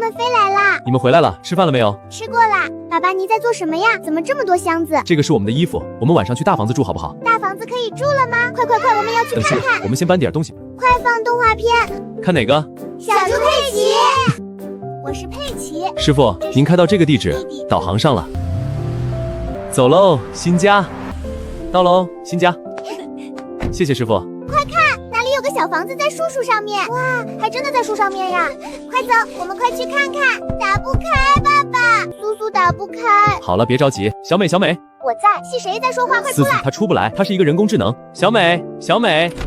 们飞来啦！你们回来了，吃饭了没有？吃过啦。爸爸，你在做什么呀？怎么这么多箱子？这个是我们的衣服，我们晚上去大房子住好不好？大房子可以住了吗？快，我们要去等下看看。我们先搬点东西。快放动画片。看哪个？小猪佩奇。我是佩奇。师傅，您开到这个地址，导航上了。走喽，新家。到喽，新家。谢谢师傅。快看，哪里有个小房子在树上面。哇，还真的在树上面呀！快走，我们快去看看。打不开，爸爸，苏苏打不开。好了，别着急，小美，我在。是谁在说话？快出思思来！她出不来，她是一个人工智能。小美，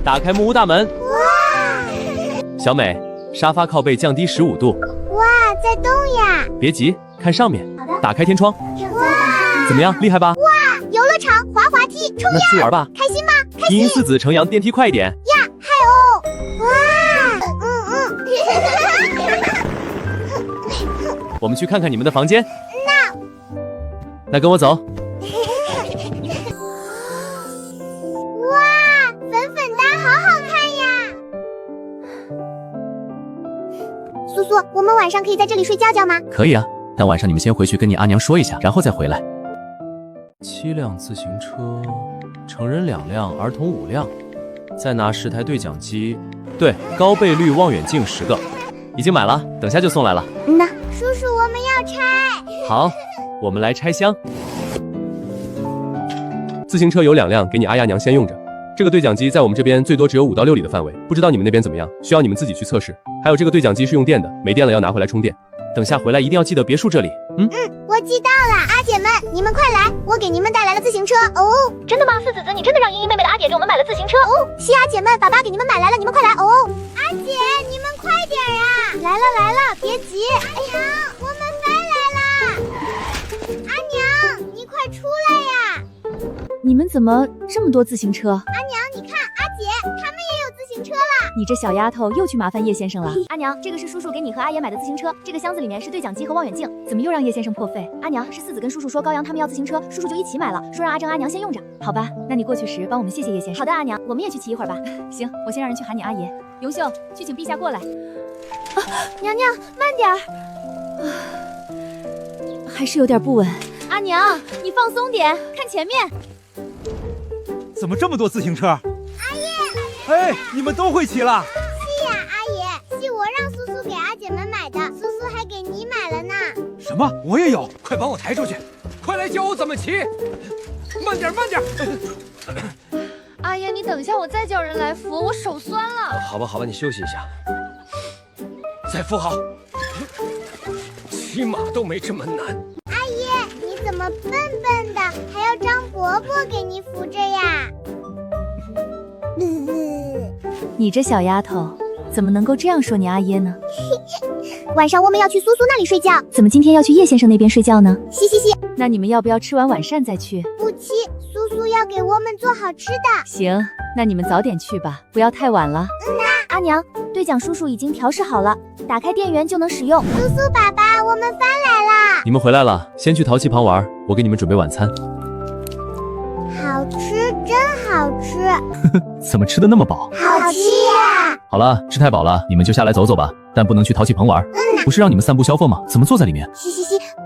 打开木屋大门。哇！小美，沙发靠背降低15度。哇，在动呀！别急，看上面。好的。打开天窗。哇！怎么样，厉害吧？哇！游乐场，滑滑梯，冲呀！那去玩吧。开心吗？开心。因四子乘阳电梯快一点。呀，嗨哦！哇！我们去看看你们的房间。那跟我走。哇，粉哒，好好看呀！苏苏，我们晚上可以在这里睡觉吗？可以啊，但晚上你们先回去跟你阿娘说一下，然后再回来。7辆自行车，成人2辆，儿童5辆，再拿10台对讲机，对，高倍率望远镜10个，已经买了，等下就送来了。那叔叔，我们要拆。好，我们来拆箱。自行车有2辆，给你阿丫娘先用着。这个对讲机在我们这边最多只有5到6里的范围，不知道你们那边怎么样，需要你们自己去测试。还有这个对讲机是用电的，没电了要拿回来充电。等下回来一定要记得别墅这里。我记到了，阿姐们，你们快来，我给你们带来了自行车哦。真的吗？四子子，你真的让茵茵妹妹的阿姐给我们买了自行车哦。是阿姐们，爸爸给你们买来了，你们快来哦。阿姐，你们快点呀！来了，别急。哎呀，我们飞来啦！阿娘，你快出来呀！你们怎么这么多自行车？阿娘，你看，阿姐他们也有自行车了。你这小丫头又去麻烦叶先生了。阿娘，这个是叔叔给你和阿爷买的自行车，这个箱子里面是对讲机和望远镜，怎么又让叶先生破费？阿娘，是四子跟叔叔说高阳他们要自行车，叔叔就一起买了，说让阿正阿娘先用着。好吧，那你过去时帮我们谢谢叶先生。好的，阿娘，我们也去骑一会儿吧。行，我先让人去喊你阿爷。永秀，去请陛下过来。娘娘，慢点儿。还是有点不稳。阿娘，你放松点，看前面。怎么这么多自行车？阿爷，哎，你们都会骑了？是呀，阿爷，是我让苏苏给阿姐们买的，苏苏还给你买了呢。什么？我也有？快把我抬出去！快来教我怎么骑！慢点，慢点！阿爷，你等一下，我再叫人来扶，我手酸了。好吧，你休息一下，再扶好。骑马都没这么难。阿爷，你怎么笨笨的，还要张伯伯给你扶着呀？你这小丫头，怎么能够这样说你阿爷呢？晚上我们要去苏苏那里睡觉，怎么今天要去叶先生那边睡觉呢？嘻，那你们要不要吃完晚膳再去？不吃，苏苏要给我们做好吃的。行，那你们早点去吧，不要太晚了。阿娘，对讲叔叔已经调试好了，打开电源就能使用。苏苏爸爸，我们翻来啦！你们回来了，先去淘气旁玩，我给你们准备晚餐。好吃，真好吃。怎么吃的那么饱？好吃呀！好了，吃太饱了，你们就下来走走吧，但不能去淘气棚玩。不是让你们散步消风吗？怎么坐在里面？嘻，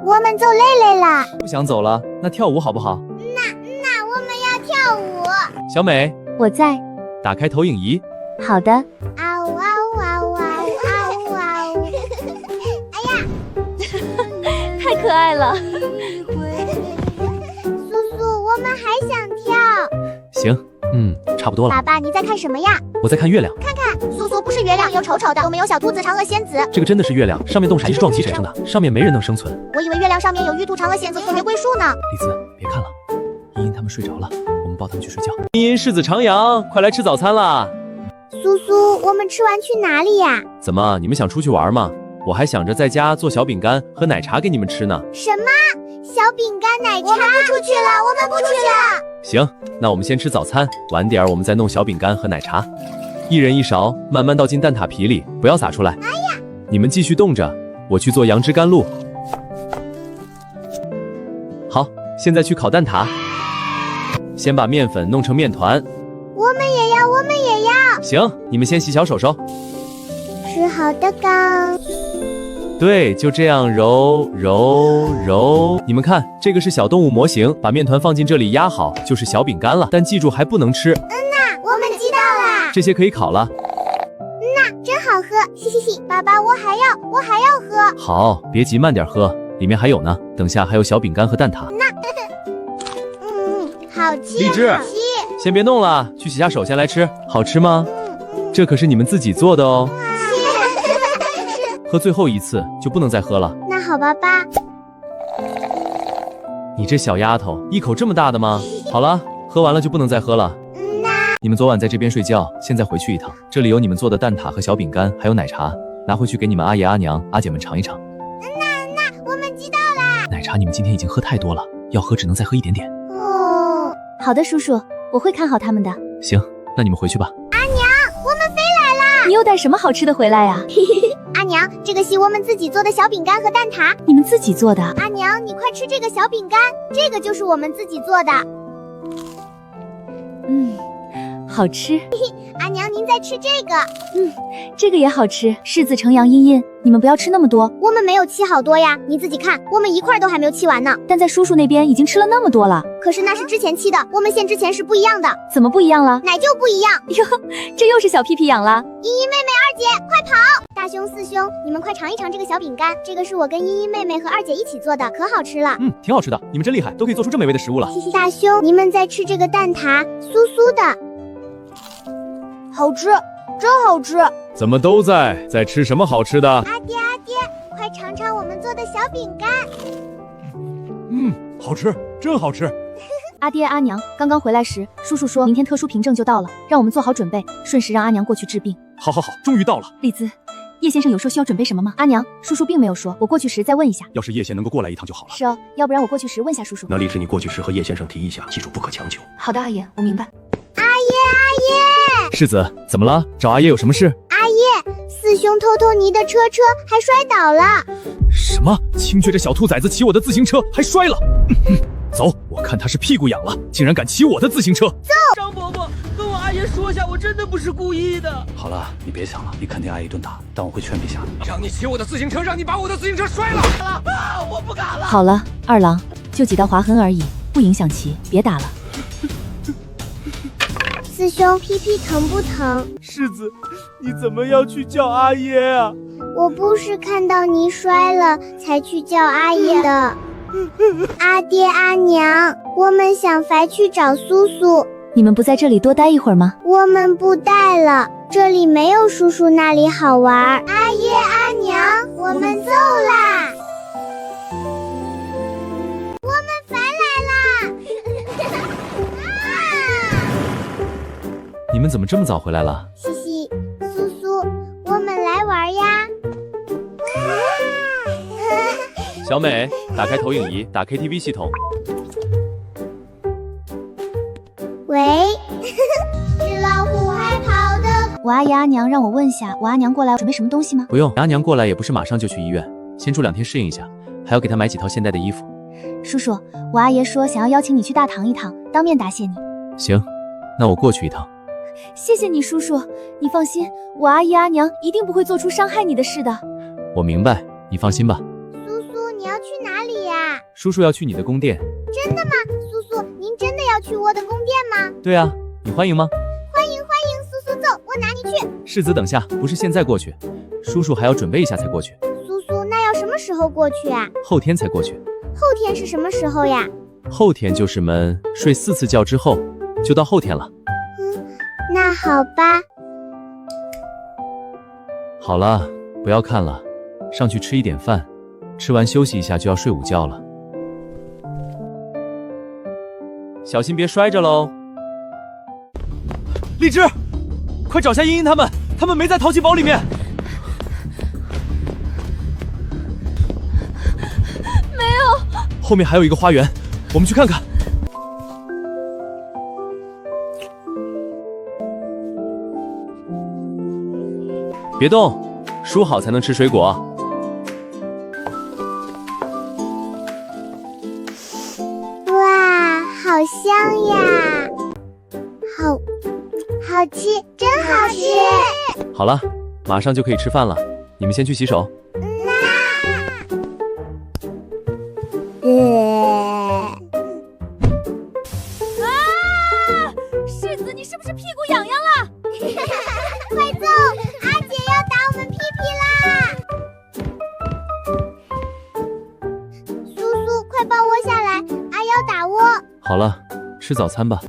我们走累了。不想走了，那跳舞好不好？那我们要跳舞。小美，我在。打开投影仪。好的。嗷嗷嗷嗷嗷嗷！哎呀，太可爱了。苏苏，我们还想跳。行，差不多了。爸爸，你在看什么呀？我在看月亮。看，苏苏不是月亮，有丑丑的。我们有小兔子、嫦娥、仙子。这个真的是月亮，上面动谁是撞击谁生的，上面没人能生存。我以为月亮上面有玉兔、嫦娥、仙子和玫瑰树呢。栗子，别看了，茵茵他们睡着了，我们抱他们去睡觉。茵茵、世子、长阳，快来吃早餐啦！苏苏，我们吃完去哪里呀？怎么，你们想出去玩吗？我还想着在家做小饼干和奶茶给你们吃呢。什么？小饼干、奶茶？我们不出去了。行，那我们先吃早餐，晚点我们再弄小饼干和奶茶。一人一勺，慢慢倒进蛋挞皮里，不要洒出来。哎呀，你们继续冻着，我去做杨枝甘露。好，现在去烤蛋挞。先把面粉弄成面团。我们也要。行，你们先洗小手手。吃好的刚。对，就这样揉揉揉。你们看，这个是小动物模型，把面团放进这里压好，就是小饼干了。但记住还不能吃。我们知道啦。这些可以烤了。真好喝，嘿嘿嘿，爸爸，我还要喝。好，别急，慢点喝，里面还有呢。等下还有小饼干和蛋挞。好吃。荔枝，先别弄了，去洗下手先来吃。好吃吗？这可是你们自己做的哦。喝最后一次就不能再喝了。那好吧，爸。你这小丫头，一口这么大的吗？好了，喝完了就不能再喝了。你们昨晚在这边睡觉，现在回去一趟。这里有你们做的蛋挞和小饼干，还有奶茶，拿回去给你们阿爷阿娘、阿姐们尝一尝。我们知道啦。奶茶你们今天已经喝太多了，要喝只能再喝一点点。哦，好的，叔叔，我会看好他们的。行，那你们回去吧。我们飞来啦！你又带什么好吃的回来呀？阿娘，这个是我们自己做的小饼干和蛋挞。你们自己做的？阿娘，你快吃这个小饼干，这个就是我们自己做的。好吃。阿娘，您在吃这个？这个也好吃。柿子、橙阳、茵茵，你们不要吃那么多。我们没有切好多呀，你自己看，我们一块都还没有切完呢。但在叔叔那边已经吃了那么多了。可是那是之前切的，我们馅之前是不一样的。怎么不一样了？奶就不一样。哟，这又是小屁屁痒了。茵茵妹妹、二姐，快跑！大兄、四兄，你们快尝一尝这个小饼干，这个是我跟茵茵妹妹和二姐一起做的，可好吃了。挺好吃的，你们真厉害，都可以做出这么美味的食物了。大兄，你们在吃这个蛋挞，酥酥的，好吃，真好吃。怎么都在吃什么好吃的？阿爹，快尝尝我们做的小饼干。好吃，真好吃。阿爹阿娘刚刚回来时，叔叔说明天特殊凭证就到了，让我们做好准备，顺时让阿娘过去治病。好，终于到了。丽兹，叶先生有说需要准备什么吗？阿娘，叔叔并没有说，我过去时再问一下。要是叶先能够过来一趟就好了。是哦，要不然我过去时问下叔叔。那丽芝，你过去时和叶先生提一下，记住不可强求。好的，阿爷，我明白。世子，怎么了？找阿爷有什么事？四兄偷你的车还摔倒了。什么？青雀这小兔崽子骑我的自行车还摔了。走，我看他是屁股痒了，竟然敢骑我的自行车。张伯伯，跟我阿爷说下，我真的不是故意的。好了，你别想了，你肯定挨一顿打，但我会劝别下的。让你骑我的自行车，让你把我的自行车摔了！我不敢了。好了，二郎，就几道划痕而已，不影响骑，别打了。四兄，屁屁疼不疼？世子，你怎么要去叫阿爷啊？我不是看到你摔了才去叫阿爷的。阿爹阿娘，我们想回去找叔叔。你们不在这里多待一会儿吗？我们不带了，这里没有叔叔那里好玩。阿爷阿娘，我们走啦！我们回来啦！你们怎么这么早回来了？嘻嘻，苏苏，我们来玩呀！小美，打开投影仪，打 KTV 系统。喂，是老虎还跑得。我阿爷阿娘让我问下，我阿娘过来准备什么东西吗？不用，阿娘过来也不是马上就去医院，先住2天适应一下，还要给她买几套现代的衣服。叔叔，我阿爷说想要邀请你去大堂一趟，当面答谢你。行，那我过去一趟。谢谢你，叔叔。你放心，我阿姨阿娘一定不会做出伤害你的事的。我明白，你放心吧。苏苏，你要去哪里呀？叔叔要去你的宫殿。真的吗？苏苏，您真的要去我的宫殿吗？对啊，你欢迎吗？欢迎，苏苏走，我拿你去。世子，等下，不是现在过去，叔叔还要准备一下才过去。苏苏，那要什么时候过去啊？后天才过去。后天是什么时候呀？后天就是们睡4次觉之后，就到后天了。那好吧。好了，不要看了，上去吃一点饭，吃完休息一下就要睡午觉了。小心别摔着喽。荔枝，快找下茵茵他们，他们没在淘气堡里面。没有，后面还有一个花园，我们去看看。别动，梳好才能吃水果。哇，好香呀！好吃，真好吃。好了，马上就可以吃饭了，你们先去洗手。好了，吃早餐吧。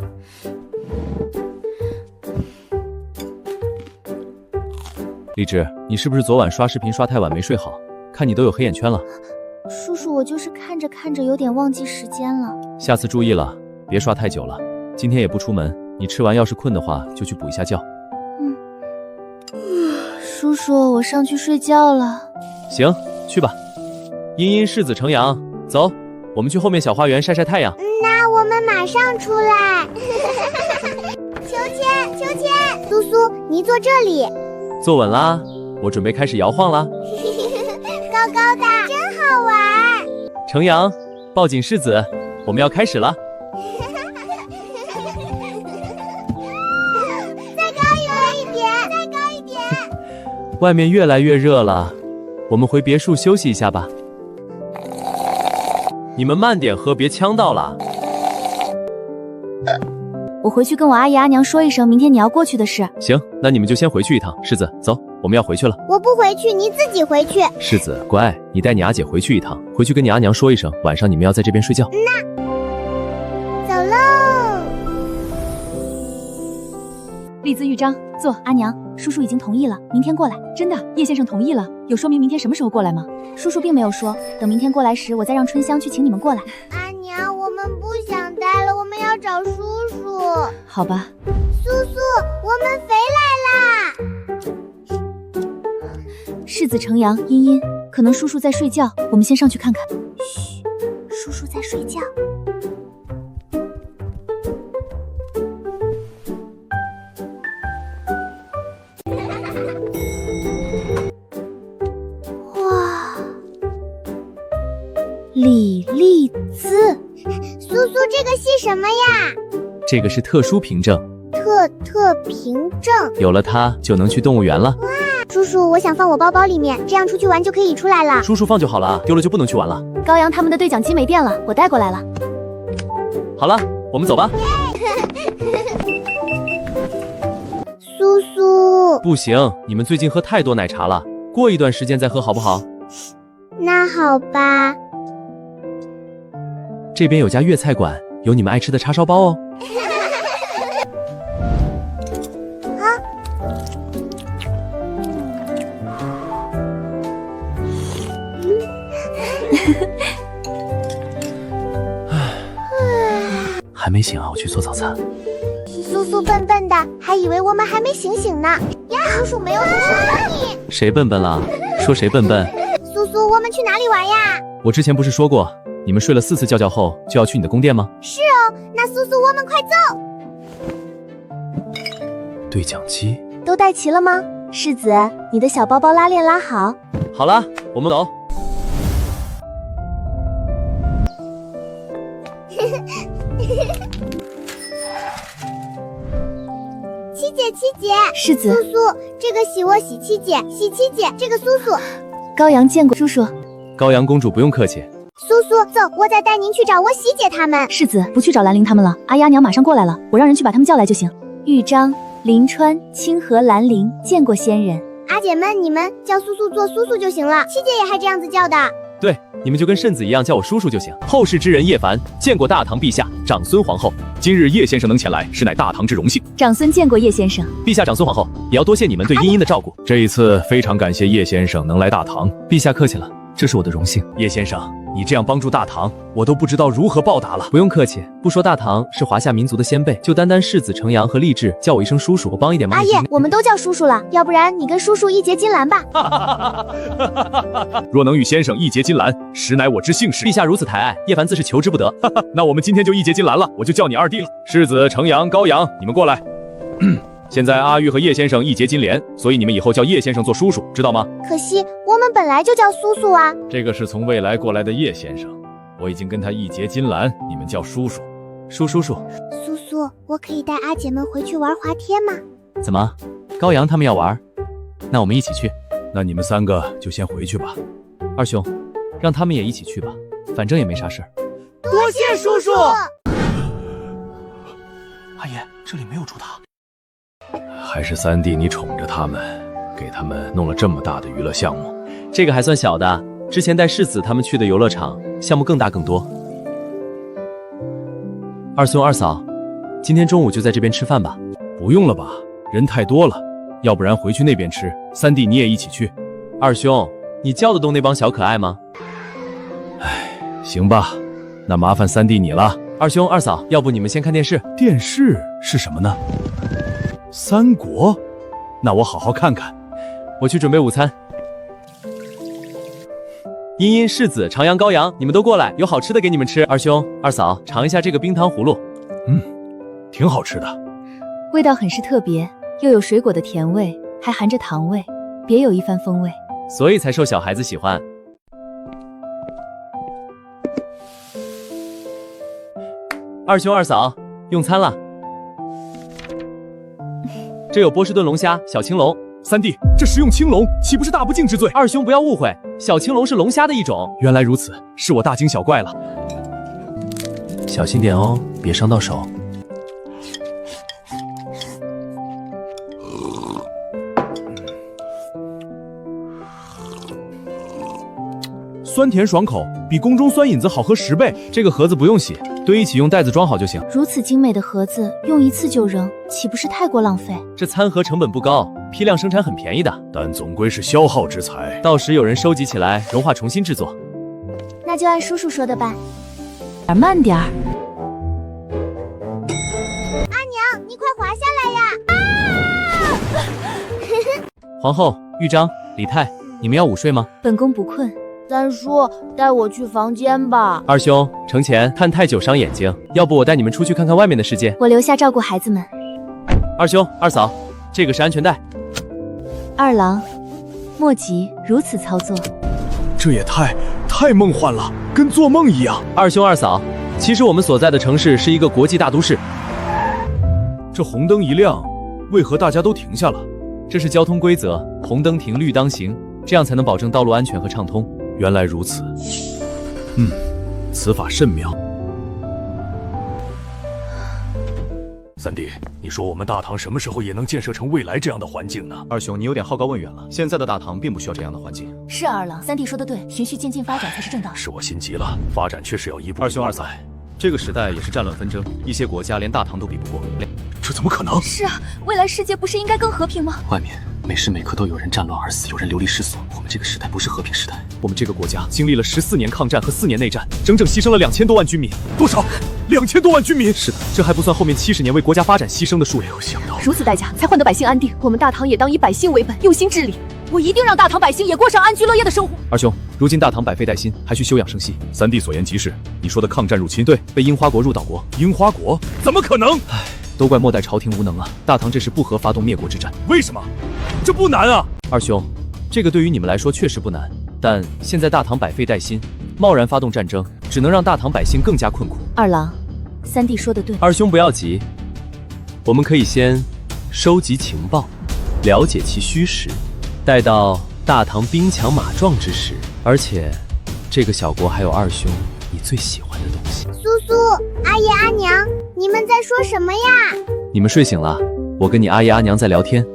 荔枝，你是不是昨晚刷视频刷太晚没睡好？看你都有黑眼圈了。叔叔，我就是看着看着有点忘记时间了。下次注意了，别刷太久了。今天也不出门，你吃完要是困的话就去补一下觉。叔叔，我上去睡觉了。行，去吧。茵茵柿子成阳，走，我们去后面小花园晒晒太阳。那我们马上出来。秋千，秋千，苏苏，你坐这里。坐稳啦，我准备开始摇晃啦。高高的，真好玩。成阳，抱紧柿子，我们要开始了。再高一点，再高一点。外面越来越热了，我们回别墅休息一下吧。你们慢点喝，别呛到了。我回去跟我阿姨阿娘说一声，明天你要过去的事。行，那你们就先回去一趟。柿子，走，我们要回去了。我不回去，你自己回去。柿子，乖，你带你阿姐回去一趟，回去跟你阿娘说一声，晚上你们要在这边睡觉。走喽。立字豫章，坐。阿娘，叔叔已经同意了，明天过来。真的，叶先生同意了，有说明明天什么时候过来吗？叔叔并没有说，等明天过来时，我再让春香去请你们过来。阿娘，我们不想待了，我们要找叔叔。好吧。苏苏，我们回来啦！柿子成阳，茵茵，可能叔叔在睡觉，我们先上去看看。嘘，叔叔在睡觉。哇，李丽兹，苏苏，这个系什么呀？这个是特殊凭证，特凭证，有了它就能去动物园了。叔叔，我想放我包包里面，这样出去玩就可以出来了。叔叔放就好了，丢了就不能去玩了。高阳他们的对讲机没电了，我带过来了。好了，我们走吧。苏苏，不行，你们最近喝太多奶茶了，过一段时间再喝好不好？那好吧。这边有家粤菜馆，有你们爱吃的叉烧包哦。还没醒啊，我去做早餐。苏苏笨笨的，还以为我们还没醒呢。呀，叔叔没有说你。谁笨笨了？说谁笨笨？苏苏，我们去哪里玩呀？我之前不是说过，你们睡了4次觉后就要去你的宫殿吗？是哦，那苏苏，我们快走。对讲机都带齐了吗？世子，你的小包包拉链拉好。好了，我们走。七姐，世子，苏苏，这个喜我喜七姐，喜七姐，这个苏苏。高阳见过叔叔。高阳公主不用客气。苏苏，走，我再带您去找我喜姐他们。世子，不去找兰陵他们了，阿姨阿娘马上过来了，我让人去把他们叫来就行。豫章、临川、清河、兰陵见过仙人。阿姐们，你们叫苏苏做苏苏就行了，七姐也还这样子叫的。对，你们就跟慎子一样叫我叔叔就行。后世之人叶凡见过大唐陛下、长孙皇后。今日叶先生能前来，实乃大唐之荣幸。长孙见过叶先生。陛下、长孙皇后，也要多谢你们对茵茵的照顾。这一次非常感谢叶先生能来大唐。陛下客气了，这是我的荣幸。叶先生，你这样帮助大唐，我都不知道如何报答了。不用客气，不说大唐是华夏民族的先辈，就单单世子成阳和励志叫我一声叔叔，我帮一点忙。阿叶，我们都叫叔叔了，要不然你跟叔叔一结金兰吧。若能与先生一结金兰，实乃我之幸事。陛下如此抬爱，叶凡自是求之不得。那我们今天就一结金兰了，我就叫你二弟了。世子成阳、高阳，你们过来。现在阿玉和叶先生一结金莲，所以你们以后叫叶先生做叔叔，知道吗？可惜我们本来就叫苏苏啊。这个是从未来过来的叶先生，我已经跟他一结金兰，你们叫叔叔。叔。苏苏，我可以带阿姐们回去玩滑梯吗？怎么，高阳他们要玩，那我们一起去。那你们3个就先回去吧。二兄，让他们也一起去吧，反正也没啥事儿。多谢叔叔。阿爷，这里没有猪塔。还是3弟你宠着他们，给他们弄了这么大的娱乐项目。这个还算小的，之前带世子他们去的游乐场，项目更大更多。二兄二嫂，今天中午就在这边吃饭吧？不用了吧，人太多了，要不然回去那边吃。三弟你也一起去。二兄，你叫得动那帮小可爱吗？行吧，那麻烦三弟你了。二兄二嫂，要不你们先看电视？电视是什么呢？三国？那我好好看看。我去准备午餐。茵茵、世子、长阳、高阳，你们都过来，有好吃的给你们吃。二兄二嫂，尝一下这个冰糖葫芦。挺好吃的。味道很是特别，又有水果的甜味，还含着糖味，别有一番风味。所以才受小孩子喜欢。二兄二嫂，用餐了。这有波士顿龙虾、小青龙。三弟，这食用青龙岂不是大不敬之罪？二兄不要误会，小青龙是龙虾的一种。原来如此，是我大惊小怪了。小心点哦，别伤到手。酸甜爽口，比宫中酸饮子好喝10倍。这个盒子不用洗，堆一起用袋子装好就行。如此精美的盒子，用一次就扔，岂不是太过浪费？这餐盒成本不高，批量生产很便宜的，但总归是消耗之材。到时有人收集起来，融化重新制作。那就按叔叔说的办。慢点儿。阿娘，你快滑下来呀！皇后、豫章、李泰，你们要午睡吗？本宫不困。三叔，带我去房间吧。二兄，程前，看太久伤眼睛，要不我带你们出去看看外面的世界。我留下照顾孩子们。二兄二嫂，这个是安全带。二郎，莫急，如此操作。这也太梦幻了，跟做梦一样。二兄二嫂，其实我们所在的城市是一个国际大都市。这红灯一亮，为何大家都停下了？这是交通规则，红灯停，绿当行，这样才能保证道路安全和畅通。原来如此，此法甚妙。三弟，你说我们大唐什么时候也能建设成未来这样的环境呢？二兄，你有点好高骛远了。现在的大唐并不需要这样的环境。是二郎，三弟说的对，循序渐进发展才是正道。是我心急了，发展确实要一步。二兄二嫂，这个时代也是战乱纷争，一些国家连大唐都比不过。这怎么可能？是啊，未来世界不是应该更和平吗？外面每时每刻都有人战乱而死，有人流离失所。我们这个时代不是和平时代。我们这个国家经历了14年抗战和4年内战，整整牺牲了2000多万军民。多少？2000多万军民？是的，这还不算后面70年为国家发展牺牲的数量。没有想到如此代价才换得百姓安定，我们大唐也当以百姓为本，用心治理。我一定让大唐百姓也过上安居乐业的生活。二兄，如今大唐百废待兴，还需休养生息。三弟所言极是。你说的抗战入侵，对，被樱花国入岛国。樱花国？怎么可能？唉，都怪末代朝廷无能啊！大唐这是不合发动灭国之战。为什么？这不难啊！二兄，这个对于你们来说确实不难，但现在大唐百废待兴，贸然发动战争，只能让大唐百姓更加困苦。二郎，三弟说的对。二兄不要急，我们可以先收集情报，了解其虚实，待到大唐兵强马壮之时。而且，这个小国还有二兄你最喜欢的东西。苏苏，阿爷阿娘，你们在说什么呀？你们睡醒了，我跟你阿爷阿娘在聊天。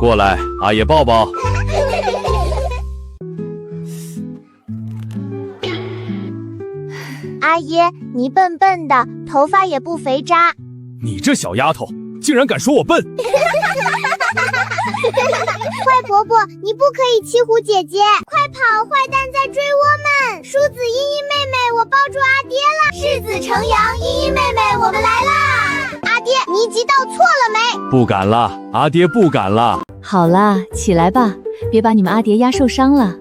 过来，阿爷抱抱。阿爷，你笨笨的，头发也不肥渣。你这小丫头，竟然敢说我笨！坏婆婆，你不可以欺负姐姐！快跑，坏蛋在追我们！梳子茵茵妹妹，我抱住阿爹了！世子程阳，茵茵妹妹，我们来啦！阿爹，你一集到错了没？不敢了，阿爹不敢了。好啦，起来吧，别把你们阿爹压受伤了。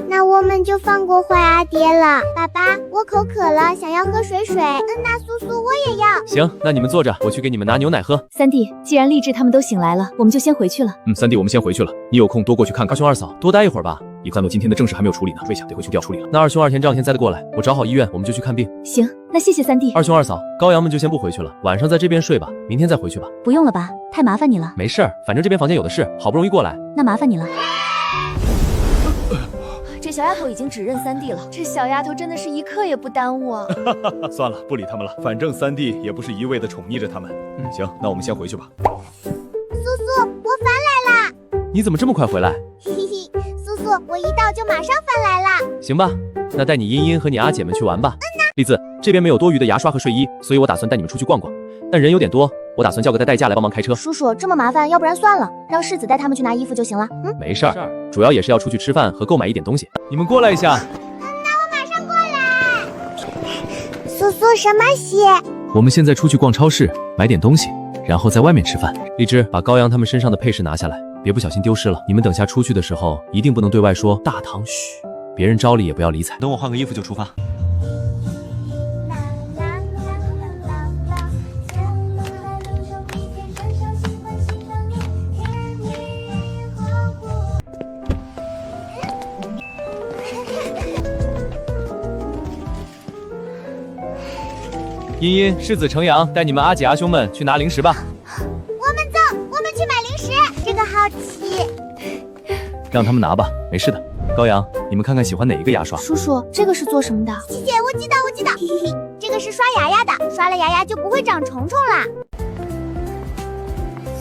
那我们就放过坏阿爹了。爸爸，我口渴了，想要喝水水。那苏苏我也要。行，那你们坐着，我去给你们拿牛奶喝。三弟，既然励志他们都醒来了，我们就先回去了。三弟，我们先回去了。你有空多过去看看。二兄二嫂，多待一会儿吧。一看到今天的正事还没有处理呢，追下得回去调处理了。那二兄二田这2天再过来，我找好医院，我们就去看病。行，那谢谢三弟。二兄二嫂，高阳们就先不回去了，晚上在这边睡吧，明天再回去吧。不用了吧，太麻烦你了。没事儿，反正这边房间有的是，好不容易过来。那麻烦你了。这小丫头已经指认三弟了，这小丫头真的是一刻也不耽误啊。算了，不理他们了，反正三弟也不是一味的宠溺着他们。行，那我们先回去吧。苏苏，我返来啦！你怎么这么快回来？嘿嘿，苏苏，我一到就马上返来啦。行吧，那带你茵茵和你阿姐们去玩吧。栗子，这边没有多余的牙刷和睡衣，所以我打算带你们出去逛逛。但人有点多，我打算叫个代驾来帮忙开车。叔叔这么麻烦，要不然算了，让世子带他们去拿衣服就行了。没事儿，主要也是要出去吃饭和购买一点东西。你们过来一下。苏苏什么鞋？我们现在出去逛超市，买点东西，然后在外面吃饭。荔枝，把高阳他们身上的配饰拿下来，别不小心丢失了。你们等下出去的时候，一定不能对外说大唐嘘，别人招理也不要理睬。等我换个衣服就出发。茵茵、世子、程阳，带你们阿姐阿兄们去拿零食吧。我们走，我们去买零食。这个好奇。让他们拿吧，没事的。高阳，你们看看喜欢哪一个牙刷？叔叔，这个是做什么的？姐姐，我知道。嘿嘿，这个是刷牙牙的，刷了牙牙就不会长虫虫啦。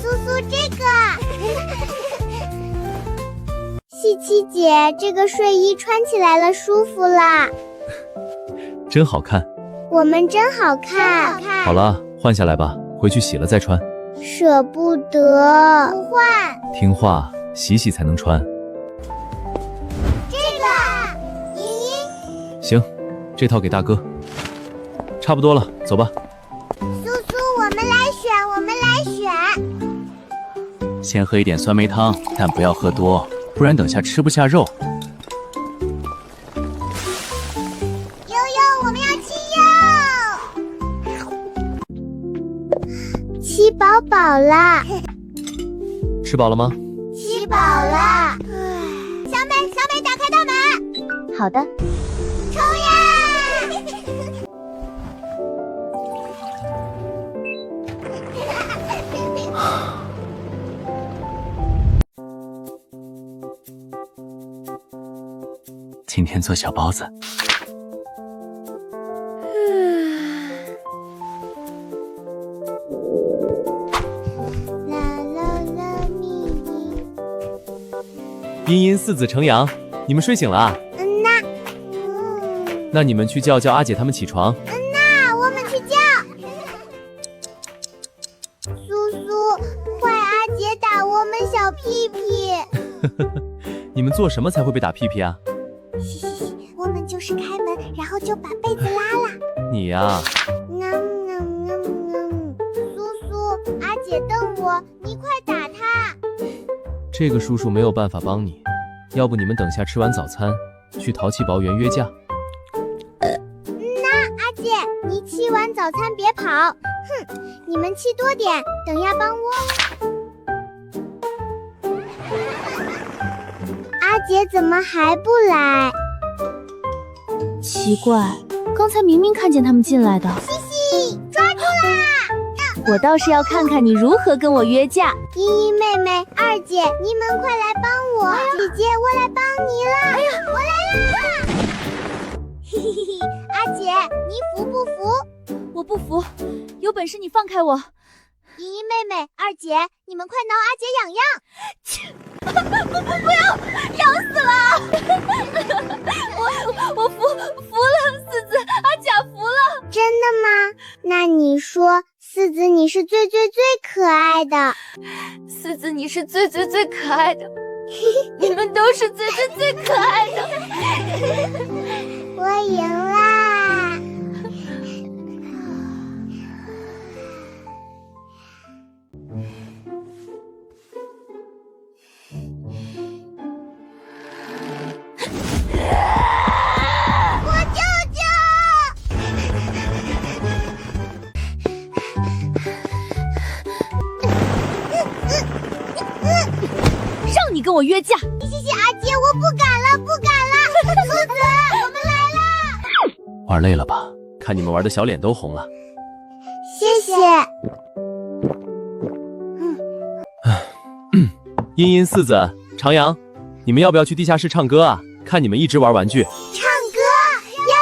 苏苏，这个。西七姐，这个睡衣穿起来了舒服啦。真好看。我们真好看。好了，换下来吧，回去洗了再穿。舍不得，不换。听话，洗洗才能穿。这个，茵茵。行，这套给大哥。差不多了，走吧。苏苏，我们来选。先喝一点酸梅汤，但不要喝多，不然等下吃不下肉。我们要吃饱饱啦。吃饱了吗？吃饱了。小美，打开大门。好的。抽呀！今天做小包子。茵茵、四子、程阳，你们睡醒了啊？那你们去叫阿姐他们起床。我们去叫。苏苏，坏阿姐打我们小屁屁。你们做什么才会被打屁屁啊？我们就是开门，然后就把被子拉了。你呀。苏苏，阿姐瞪我，你快打她。这个叔叔没有办法帮你，要不你们等下吃完早餐，去淘气薄园约架。阿姐，你吃完早餐别跑。哼，你们吃多点，等下帮我。阿姐怎么还不来？奇怪，刚才明明看见他们进来的。西西，抓住啦！我倒是要看看你如何跟我约架。茵茵妹妹、二姐，你们快来帮我！姐姐，我来帮你啦！我来啦！嘿嘿嘿，阿姐，你服不服？我不服，有本事你放开我！茵茵妹妹、二姐，你们快挠阿姐痒痒！不要，痒死了！我服了，四子，阿甲服了。真的吗？那你说，四子你是最可爱的。四子你是最可爱的。你们都是最可爱的。我赢啦！我舅舅！让你跟我约架！谢谢阿姐，我不敢了。苏子，我们来啦！玩累了吧？看你们玩的小脸都红了。谢谢。茵茵、四子、长阳，你们要不要去地下室唱歌啊？看你们一直玩玩具。唱歌，要！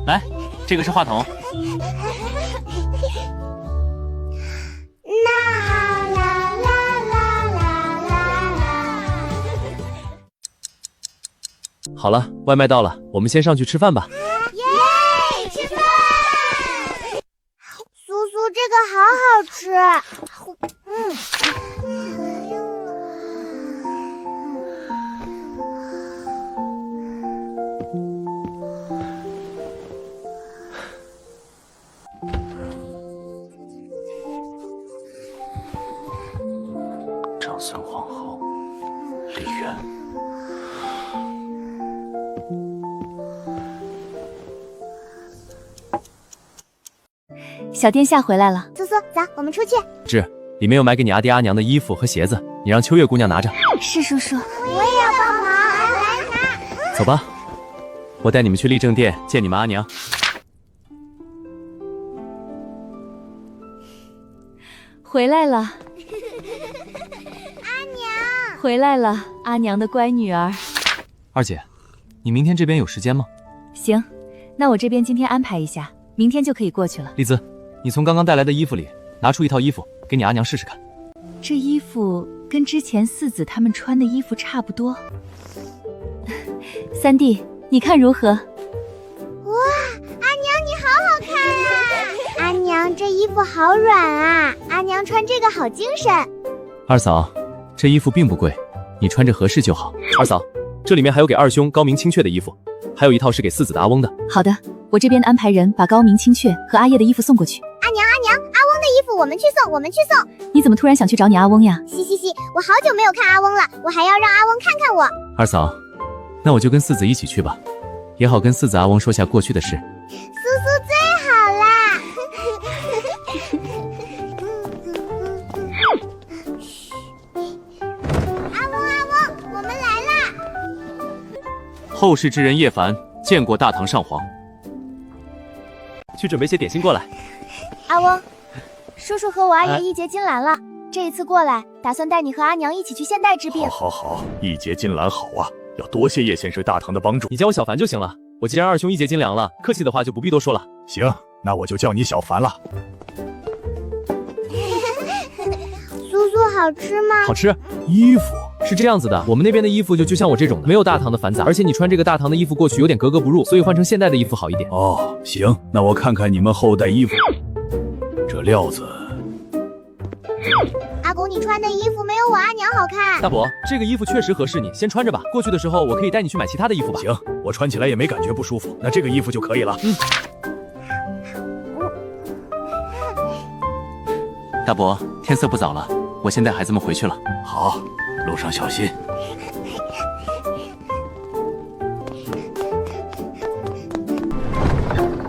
来，这个是话筒。好了，外卖到了，我们先上去吃饭吧。耶！吃饭！苏苏，这个好好吃。长孙皇后，李渊。小殿下回来了。苏苏，走，我们出去。是，里面有买给你阿爹阿娘的衣服和鞋子，你让秋月姑娘拿着。是叔叔。我也要帮忙，来拿。走吧，我带你们去立正殿见你们阿娘。回来了，阿娘，回来了，阿娘的乖女儿。二姐，你明天这边有时间吗？行，那我这边今天安排一下，明天就可以过去了。丽兹，你从刚刚带来的衣服里拿出一套衣服给你阿娘试试看。这衣服跟之前四子他们穿的衣服差不多。三弟，你看如何？哇，阿娘你好好看啊！阿娘这衣服好软啊，阿娘穿这个好精神。二嫂，这衣服并不贵，你穿着合适就好。二嫂，这里面还有给二兄高明清阙的衣服，还有一套是给四子的阿翁的。好的，我这边安排人把高明清阙和阿叶的衣服送过去。阿娘，阿翁的衣服我们去送，我们去送。你怎么突然想去找你阿翁呀？嘻，我好久没有看阿翁了，我还要让阿翁看看我。二嫂，那我就跟四子一起去吧，也好跟四子阿翁说下过去的事。苏苏最好啦！阿翁，我们来啦！后世之人叶凡见过大唐上皇。去准备些点心过来。阿翁，叔叔和我阿爷义结金兰了，这一次过来打算带你和阿娘一起去现代治病。好，义结金兰好啊，要多谢叶先生大唐的帮助。你叫我小凡就行了。我既然二兄义结金良了，客气的话就不必多说了。行，那我就叫你小凡了。苏苏好吃吗？好吃。衣服是这样子的，我们那边的衣服就像我这种的，没有大唐的繁杂，而且你穿这个大唐的衣服过去有点格格不入，所以换成现代的衣服好一点。哦，行，那我看看你们后代衣服，这料子。阿公，你穿的衣服没有我阿娘好看。大伯，这个衣服确实合适你，先穿着吧。过去的时候我可以带你去买其他的衣服吧。行，我穿起来也没感觉不舒服，那这个衣服就可以了。大伯，天色不早了，我先带孩子们回去了。好，路上小心。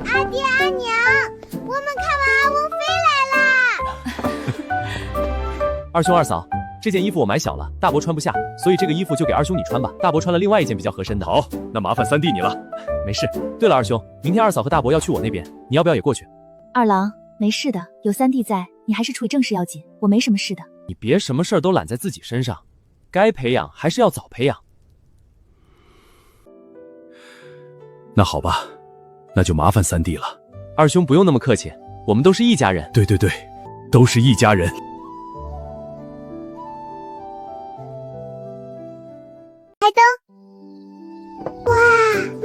阿爹阿娘，我们看完阿翁飞来啦！二兄二嫂，这件衣服我买小了，大伯穿不下，所以这个衣服就给二兄你穿吧。大伯穿了另外一件比较合身的。好，那麻烦三弟你了。没事。对了，二兄，明天二嫂和大伯要去我那边，你要不要也过去？二郎，没事的，有三弟在，你还是处理正事要紧，我没什么事的。你别什么事儿都揽在自己身上，该培养还是要早培养。那好吧，那就麻烦三弟了。二兄不用那么客气，我们都是一家人。对，都是一家人。开灯。哇，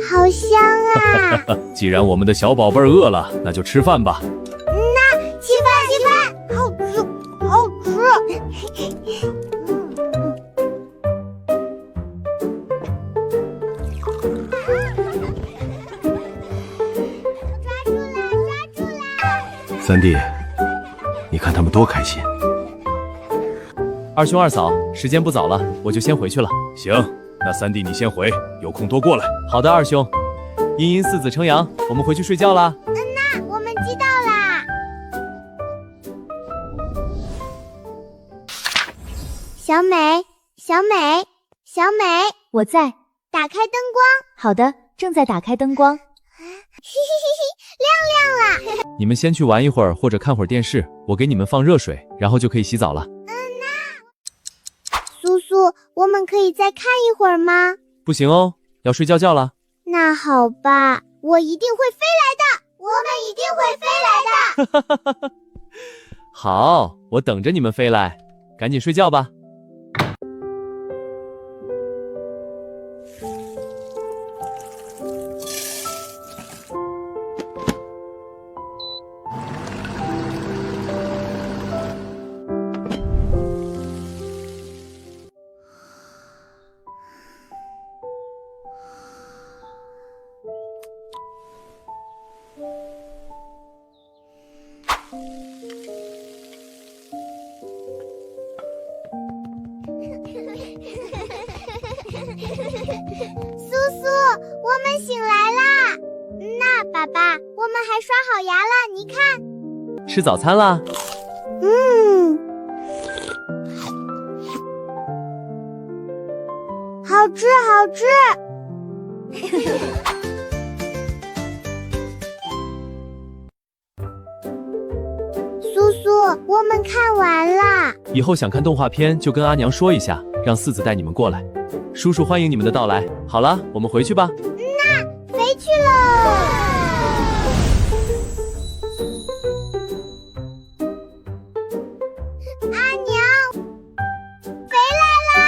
好香啊！既然我们的小宝贝儿饿了，那就吃饭吧。稀饭，好吃，好吃。抓住啦！三弟，你看他们多开心。二兄二嫂，时间不早了，我就先回去了。行，那三弟你先回，有空多过来。好的，二兄。殷殷四子成阳，我们回去睡觉啦。我们知道啦。小美，我在。打开灯光。好的，正在打开灯光。亮了。你们先去玩一会儿，或者看会儿电视，我给你们放热水，然后就可以洗澡了。苏苏，我们可以再看一会儿吗？不行哦，要睡觉觉了。那好吧，我一定会飞来的，我们一定会飞来的。好，我等着你们飞来，赶紧睡觉吧。苏苏，我们醒来啦！那爸爸，我们还刷好牙了，你看。吃早餐啦？好吃好吃。苏苏，我们看完了。以后想看动画片就跟阿娘说一下，让四子带你们过来。叔叔欢迎你们的到来。好了，我们回去吧。飞去喽！阿娘，回来啦！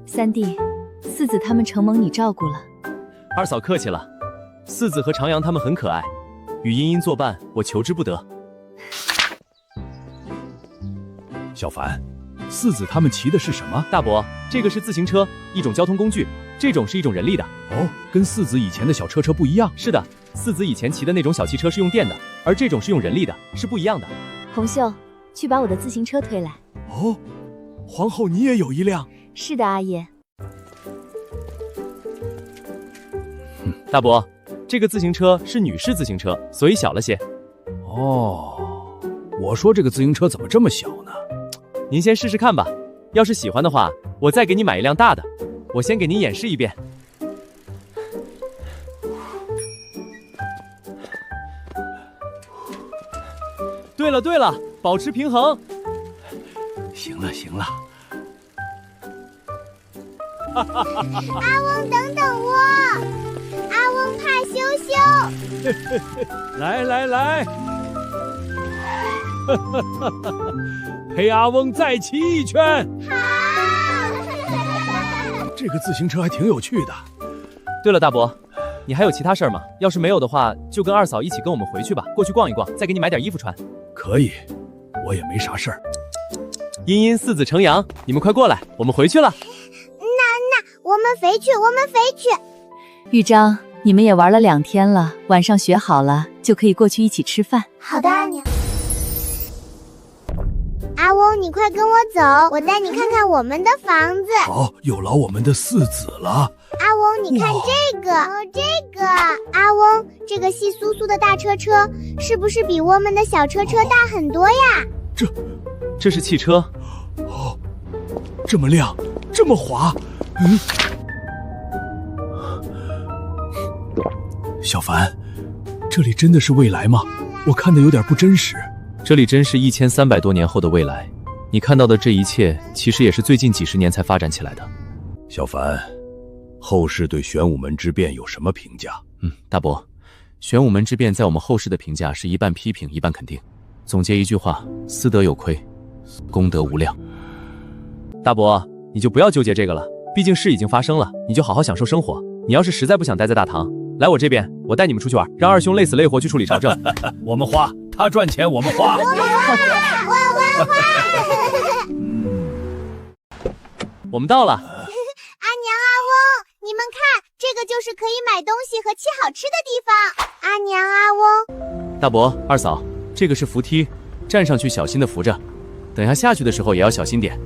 三弟，四子他们承蒙你照顾了。二嫂客气了，四子和长阳他们很可爱，与茵茵作伴，我求之不得。小凡，四子他们骑的是什么？大伯，这个是自行车，一种交通工具，这种是一种人力的。哦，跟四子以前的小车不一样。是的，四子以前骑的那种小汽车是用电的，而这种是用人力的，是不一样的。红袖，去把我的自行车推来。哦，皇后你也有一辆？是的，阿爷。大伯，这个自行车是女士自行车，所以小了些。哦，我说这个自行车怎么这么小呢？您先试试看吧，要是喜欢的话，我再给你买一辆大的。我先给您演示一遍。对了对了，保持平衡。行了行了。阿翁，等等我！阿翁怕羞羞。来来来，陪阿翁再骑一圈。这个自行车还挺有趣的。对了，大伯，你还有其他事儿吗？要是没有的话，就跟二嫂一起跟我们回去吧，过去逛一逛，再给你买点衣服穿。可以，我也没啥事儿。茵茵、四子、程阳，你们快过来，我们回去了。我们飞去，我们飞去。玉章，你们也玩了2天了，晚上学好了就可以过去一起吃饭。好的，阿娘。阿翁，你快跟我走，我带你看看我们的房子。好，有劳我们的四子了。阿翁，你看这个，这个。阿翁，这个细苏苏的大车车，是不是比我们的小车车大很多呀？这是汽车。哦，这么亮，这么滑。小凡，这里真的是未来吗？我看的有点不真实。这里真是1300多年后的未来，你看到的这一切，其实也是最近几十年才发展起来的。小凡，后世对玄武门之变有什么评价？大伯，玄武门之变在我们后世的评价是一半批评，一半肯定。总结一句话，私德有亏，功德无量。大伯，你就不要纠结这个了，毕竟事已经发生了，你就好好享受生活。你要是实在不想待在大唐，来我这边，我带你们出去玩，让二兄累死累活去处理朝政。我们花，他赚钱我们花。我们到了。阿娘阿翁，你们看，这个就是可以买东西和吃好吃的地方。阿娘阿翁，大伯、二嫂，这个是扶梯，站上去小心的扶着，等下下去的时候也要小心点。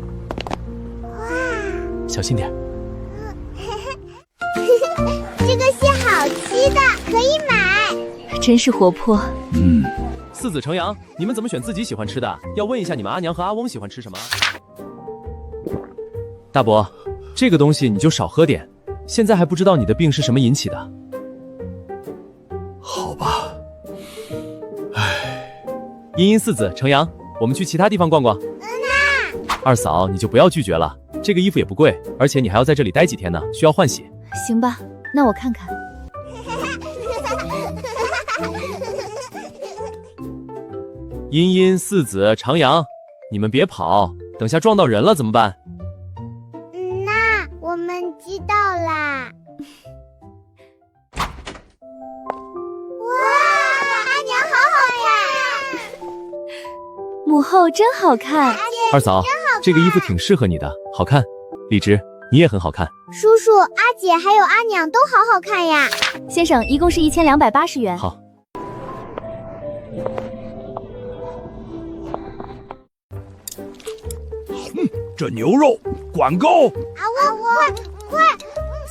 小心点。这个蟹好吃的，可以买。真是活泼。四子程阳，你们怎么选自己喜欢吃的？要问一下你们阿娘和阿翁喜欢吃什么。大伯，这个东西你就少喝点，现在还不知道你的病是什么引起的。好吧。茵茵、四子、程阳，我们去其他地方逛逛。二嫂，你就不要拒绝了，这个衣服也不贵，而且你还要在这里待几天呢，需要换洗。行吧，那我看看。茵茵、四子、长阳，你们别跑，等下撞到人了怎么办？那我们知道啦。哇，阿娘好好呀！母后真好看。二嫂，这个衣服挺适合你的，好看。荔枝，你也很好看。叔叔、阿姐还有阿娘都好好看呀。先生，一共是1280元。好。这牛肉管够。快！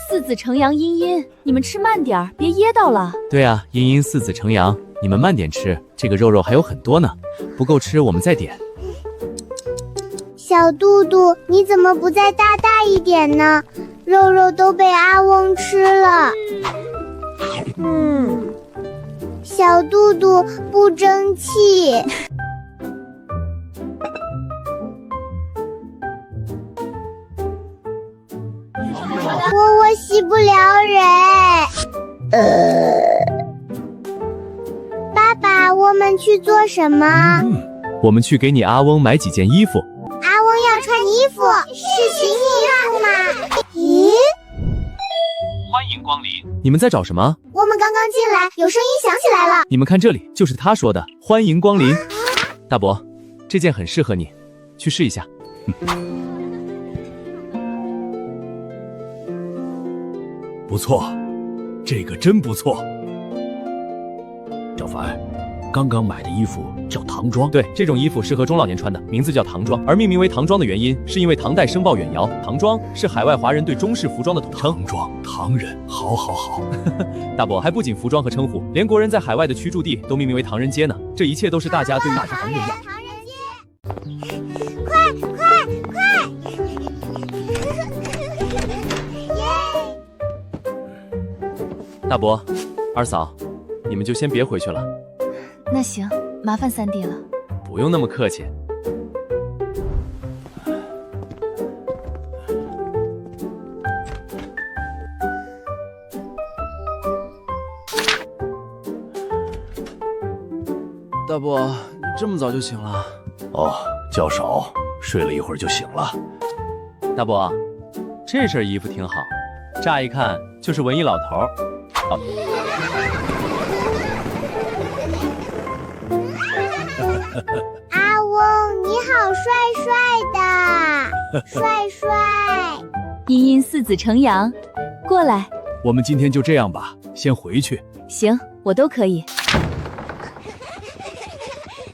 四子成阳，茵茵，你们吃慢点儿，别噎到了。对啊，茵茵四子成阳，你们慢点吃，这个肉还有很多呢，不够吃我们再点。小肚肚，你怎么不再大一点呢？肉都被阿翁吃了。小肚肚不争气。我洗不了人。爸爸，我们去做什么？我们去给你阿翁买几件衣服。阿翁要穿衣服，是情侣衣服吗？咦？欢迎光临。你们在找什么？我们刚刚进来，有声音响起来了。你们看这里，就是他说的欢迎光临。大伯，这件很适合你，去试一下。不错，这个真不错。小凡，刚刚买的衣服叫唐装。对，这种衣服适合中老年穿的，名字叫唐装。而命名为唐装的原因，是因为唐代申报远遥，唐装是海外华人对中式服装的统称。唐装，唐人，好。大伯，还不仅服装和称呼，连国人在海外的居住地都命名为唐人街呢。这一切都是大家对于唐人呀。快！大伯，二嫂，你们就先别回去了。那行，麻烦三弟了。不用那么客气。大伯，你这么早就醒了？哦，较少，睡了一会儿就醒了。大伯，这身衣服挺好，乍一看就是文艺老头儿。阿翁，你好帅的，帅。茵茵四子成阳，过来。我们今天就这样吧，先回去。行，我都可以。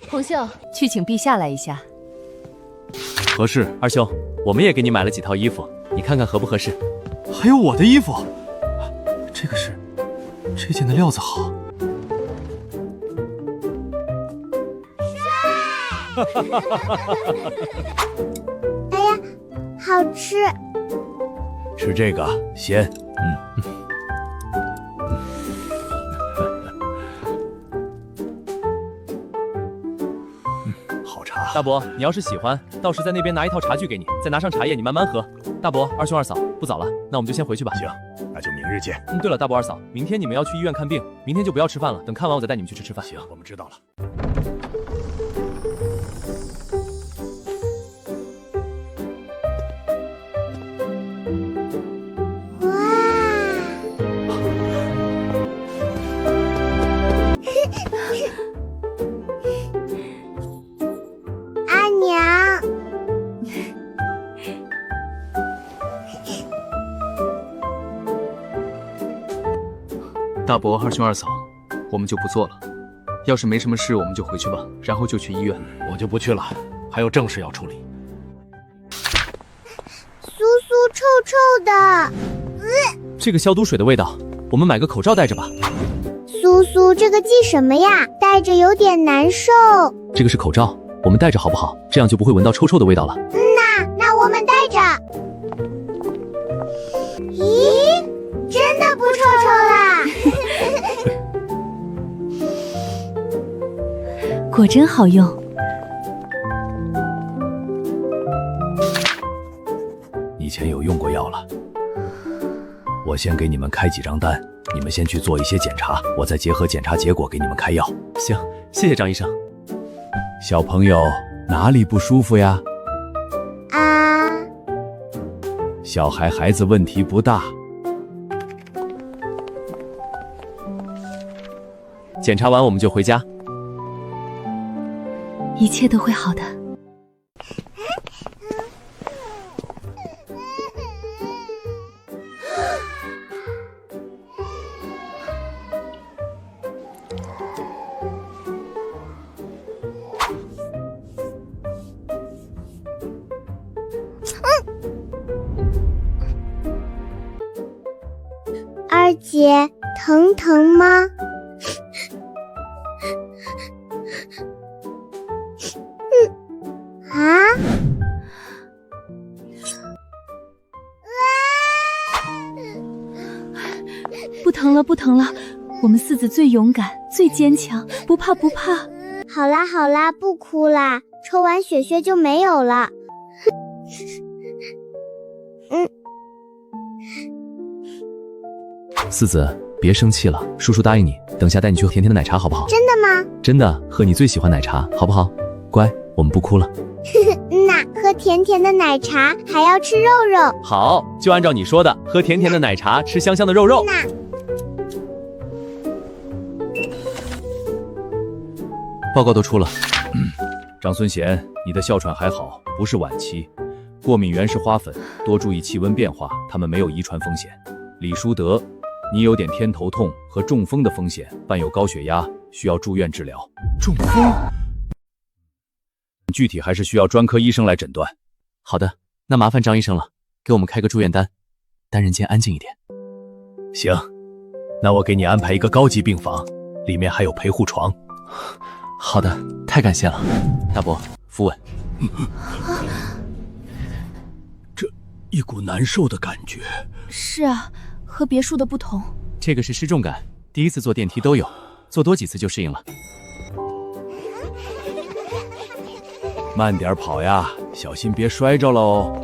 红袖，去请陛下来一下。合适。二兄，我们也给你买了几套衣服，你看看合不合适？还有我的衣服，这件的料子好。哎呀，好吃。吃这个鲜。好茶。大伯，你要是喜欢，到时在那边拿一套茶具给你，再拿上茶叶，你慢慢喝。大伯、二兄、二嫂，不早了，那我们就先回去吧。行，那就明日见。对了，大伯、二嫂，明天你们要去医院看病，明天就不要吃饭了，等看完我再带你们去吃饭。行，我们知道了。阿娘，大伯、二兄、二嫂，我们就不做了。要是没什么事，我们就回去吧，然后就去医院。我就不去了，还有正事要处理。酥臭的。这个消毒水的味道，我们买个口罩戴着吧。苏，这个系什么呀？戴着有点难受。这个是口罩，我们戴着好不好？这样就不会闻到臭的味道了。那我们戴着。咦，真的不臭啦！果真好用。以前有用过药了，我先给你们开几张单，你们先去做一些检查，我再结合检查结果给你们开药。行，谢谢张医生。小朋友哪里不舒服呀？小孩子问题不大。检查完我们就回家。一切都会好的。姐，疼吗？啊？不疼了，不疼了，我们四子最勇敢，最坚强，不怕不怕。好啦好啦，不哭啦，抽完血血就没有了。四子，别生气了，叔叔答应你，等下带你去喝甜甜的奶茶，好不好？真的吗？真的，喝你最喜欢奶茶，好不好？乖，我们不哭了。那喝甜甜的奶茶还要吃肉肉。好，就按照你说的，喝甜甜的奶茶，吃香香的肉肉。那报告都出了。张孙贤，你的哮喘还好，不是晚期，过敏源是花粉，多注意气温变化，它们没有遗传风险。李书德，你有点偏头痛和中风的风险，伴有高血压，需要住院治疗。中风？具体还是需要专科医生来诊断。好的，那麻烦张医生了，给我们开个住院单，单人间安静一点。行，那我给你安排一个高级病房，里面还有陪护床。好的，太感谢了。大伯，扶稳。这一股难受的感觉。是啊，和别墅的不同。这个是失重感，第一次坐电梯都有，坐多几次就适应了。慢点跑呀，小心别摔着了哦。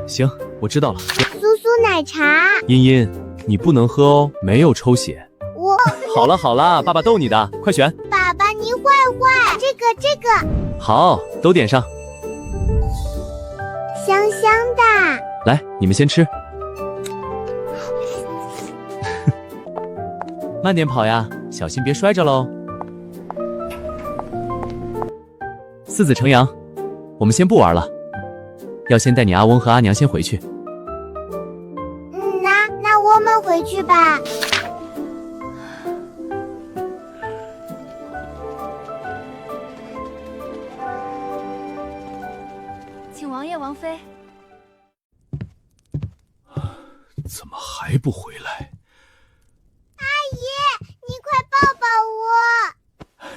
行，我知道了。苏苏奶茶。茵茵，你不能喝哦，没有抽血。我。好了好了，爸爸逗你的，快选。爸爸你坏坏，这个。好，都点上。香香的。来，你们先吃。慢点跑呀，小心别摔着喽。四子成阳，我们先不玩了，要先带你阿翁和阿娘先回去。那我们回去吧。请王爷王妃。怎么还不回来？阿姨，你快抱抱我。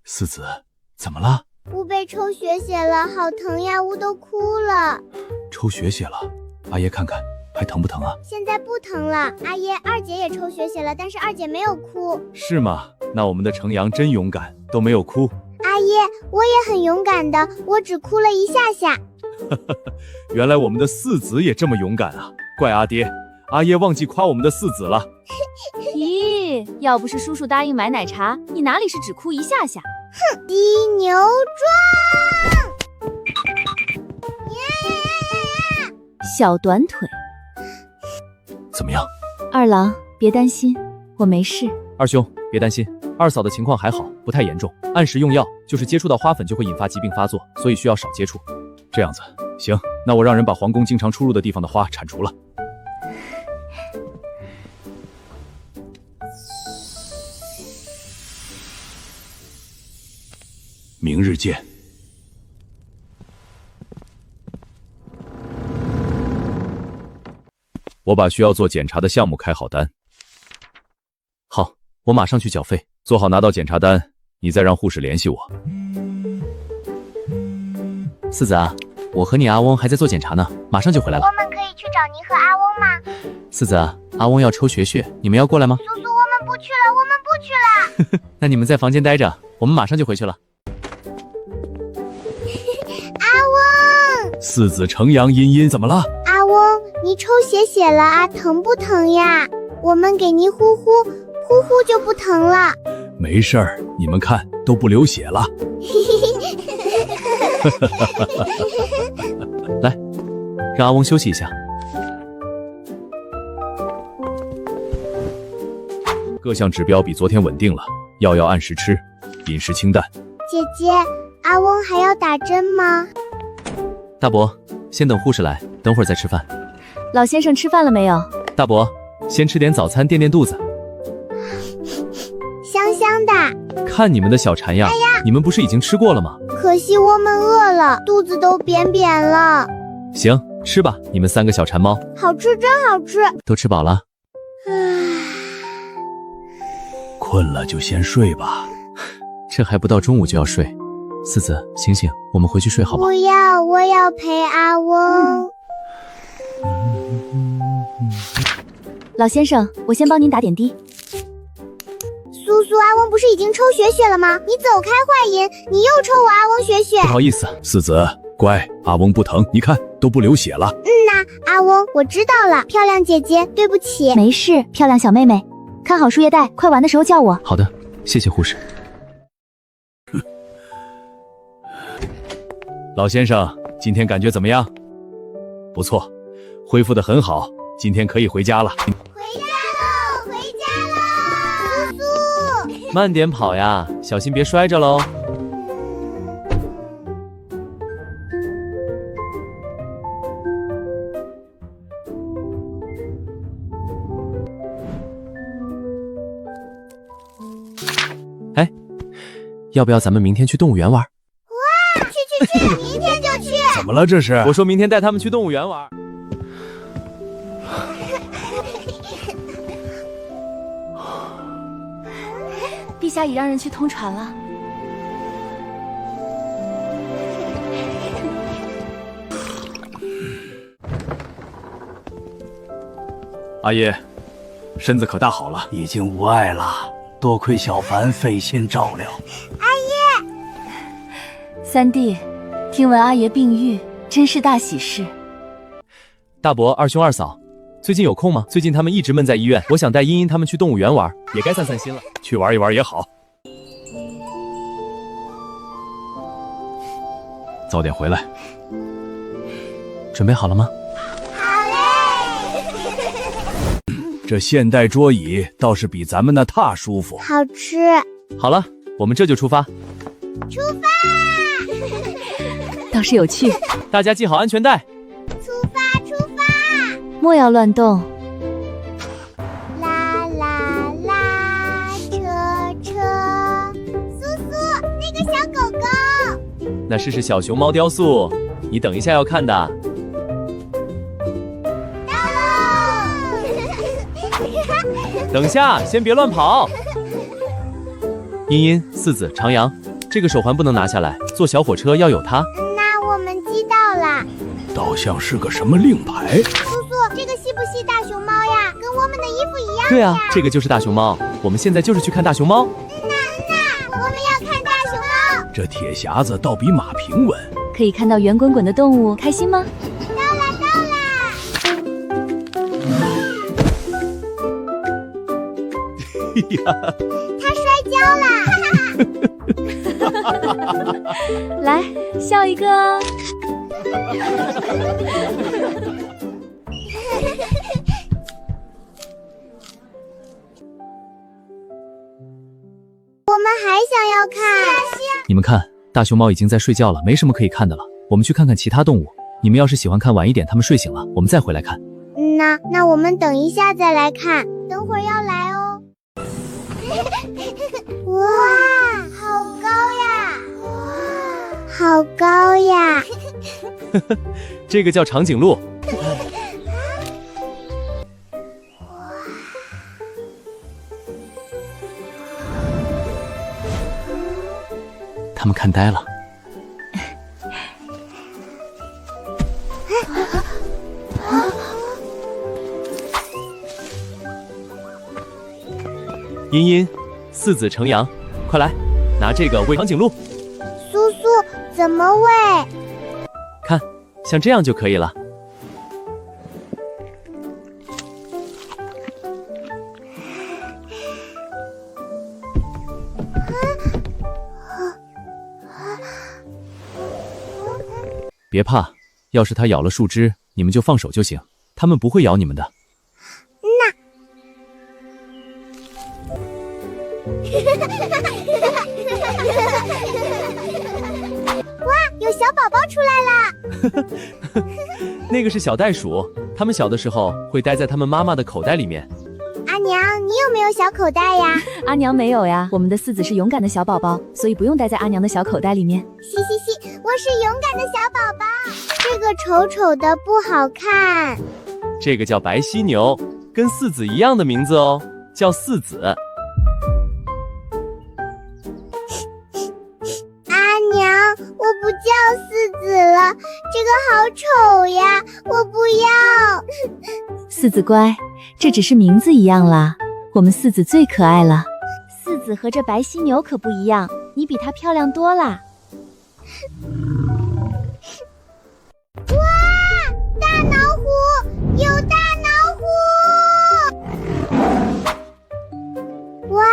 四子，怎么了？乌被抽血血了，好疼呀，乌都哭了。抽血血了，阿爷看看，还疼不疼啊？现在不疼了。阿爷，二姐也抽血血了，但是二姐没有哭。是吗？那我们的程阳真勇敢，都没有哭。阿爷，我也很勇敢的，我只哭了一下下。原来我们的四子也这么勇敢啊！怪阿爹，阿爷忘记夸我们的四子了。咦，要不是叔叔答应买奶茶，你哪里是只哭一下下？哼，犀牛撞！小短腿。怎么样？二郎，别担心，我没事。二兄，别担心，二嫂的情况还好，不太严重，按时用药，就是接触到花粉就会引发疾病发作，所以需要少接触。这样子，行，那我让人把皇宫经常出入的地方的花铲除了。明日见。我把需要做检查的项目开好单。好，我马上去缴费。做好拿到检查单，你再让护士联系我。四子啊，我和你阿翁还在做检查呢，马上就回来了。我们可以去找您和阿翁吗？四子啊，阿翁要抽血血，你们要过来吗？叔叔，我们不去了，我们不去了。那你们在房间待着，我们马上就回去了。阿翁，四子程阳茵茵怎么了？阿翁，你抽血血了啊，疼不疼呀？我们给您呼呼，呼呼就不疼了。没事儿，你们看都不流血了。来，让阿翁休息一下。各项指标比昨天稳定了，药要按时吃，饮食清淡。姐姐，阿翁还要打针吗？大伯，先等护士来，等会儿再吃饭。老先生吃饭了没有？大伯，先吃点早餐垫垫肚子。香香的。看你们的小馋样，你们不是已经吃过了吗？可惜我们饿了，肚子都扁扁了。行，吃吧，你们三个小馋猫。好吃，真好吃。都吃饱了？困了就先睡吧。这还不到中午就要睡，四子，醒醒，我们回去睡好吧？不要，我要陪阿翁。老先生，我先帮您打点滴。苏苏，阿翁不是已经抽血血了吗？你走开，坏人，你又抽我阿翁血血。不好意思，四子，乖，阿翁不疼，你看都不流血了。阿翁，我知道了，漂亮姐姐，对不起。没事，漂亮小妹妹，看好输液袋，快完的时候叫我。好的，谢谢护士。老先生，今天感觉怎么样？不错，恢复得很好，今天可以回家了。回家喽，苏苏。慢点跑呀，小心别摔着喽。哎，要不要咱们明天去动物园玩？去，明天就去。怎么了这是？我说明天带他们去动物园玩。陛下已让人去通传了。阿爷，身子可大好了？已经无碍了，多亏小凡费心照料。三弟，听闻阿爷病愈，真是大喜事。大伯、二兄、二嫂，最近有空吗？最近他们一直闷在医院，我想带茵茵他们去动物园玩，也该散散心了。去玩一玩也好。早点回来。准备好了吗？这现代桌椅倒是比咱们那榻舒服。好吃。好了，我们这就出发。出发！倒是有趣。大家系好安全带。出发！莫要乱动。啦啦啦，车。苏苏，那个小狗狗。那是小熊猫雕塑，你等一下要看的。等下，先别乱跑。茵茵、四子、长阳，这个手环不能拿下来，坐小火车要有它。那我们记到了。倒像是个什么令牌。苏苏，这个系不系大熊猫呀？跟我们的衣服一样。对啊，这个就是大熊猫。我们现在就是去看大熊猫。我们要看大熊猫。这铁匣子倒比马平稳。可以看到圆滚滚的动物，开心吗？到啦！他摔跤啦！来，笑一个。我们还想要看。你们看，大熊猫已经在睡觉了，没什么可以看的了。我们去看看其他动物。你们要是喜欢看晚一点，他们睡醒了，我们再回来看。那我们等一下再来看，等会儿要来哦。哇，好高呀！好高呀！这个叫长颈鹿。他们看呆了。茵茵，四子成阳，快来，拿这个喂长颈鹿。苏苏，怎么喂？看，像这样就可以了。别怕，要是它咬了树枝，你们就放手就行，它们不会咬你们的。哇，有小宝宝出来了！那个是小袋鼠，它们小的时候会待在它们妈妈的口袋里面。阿娘，你有没有小口袋呀？阿娘没有呀，我们的四子是勇敢的小宝宝，所以不用待在阿娘的小口袋里面。嘻，我是勇敢的小宝宝。这个丑丑的不好看。这个叫白犀牛。跟四子一样的名字哦，叫四子。阿娘，我不叫四子了，这个好丑呀，我不要。四子乖，这只是名字一样啦，我们四子最可爱了。四子和这白犀牛可不一样，你比她漂亮多啦。哇，大老虎，有大老虎！哇，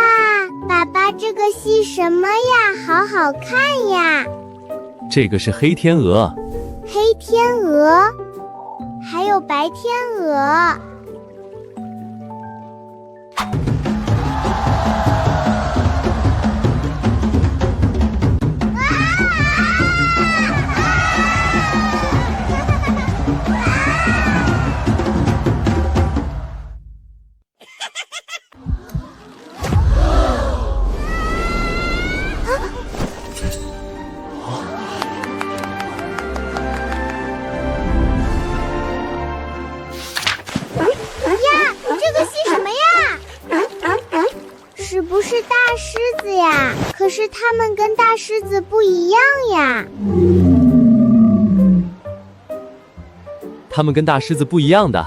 爸爸这个戏什么呀？好好看呀！这个是黑天鹅。黑天鹅，还有白天鹅。是不是大狮子呀？可是它们跟大狮子不一样呀。它们跟大狮子不一样的。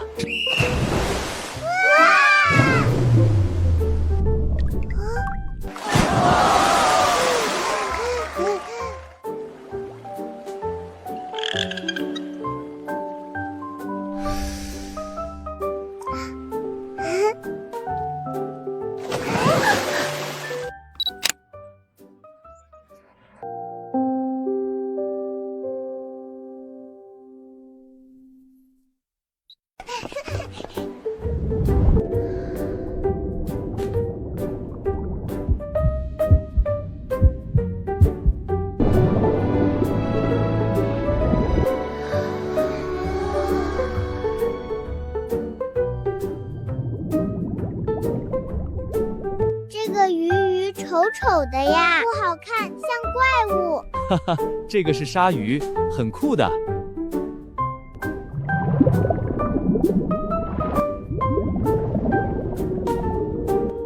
这个鱼丑丑的呀，不好看，像怪物。哈哈，这个是鲨鱼，很酷的。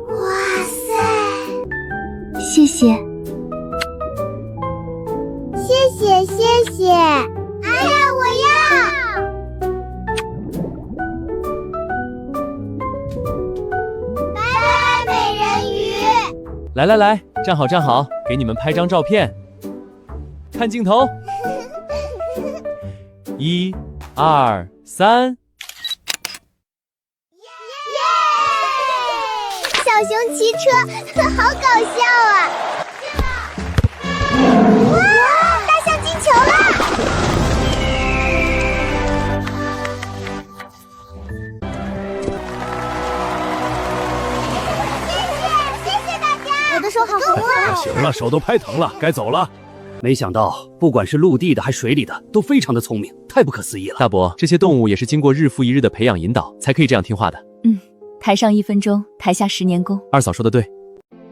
哇塞！谢谢，谢谢，谢谢！哎呀，我要！拜拜，美人鱼！来来来，站好站好，给你们拍张照片。看镜头，1、2、3。小熊骑车，好搞笑啊！哇，大象进球了！谢谢大家！我的手好红啊！行了，手都拍疼了，该走了。没想到，不管是陆地的还是水里的，都非常的聪明，太不可思议了。大伯，这些动物也是经过日复一日的培养引导，才可以这样听话的。台上1分钟，台下10年功。二嫂说的对，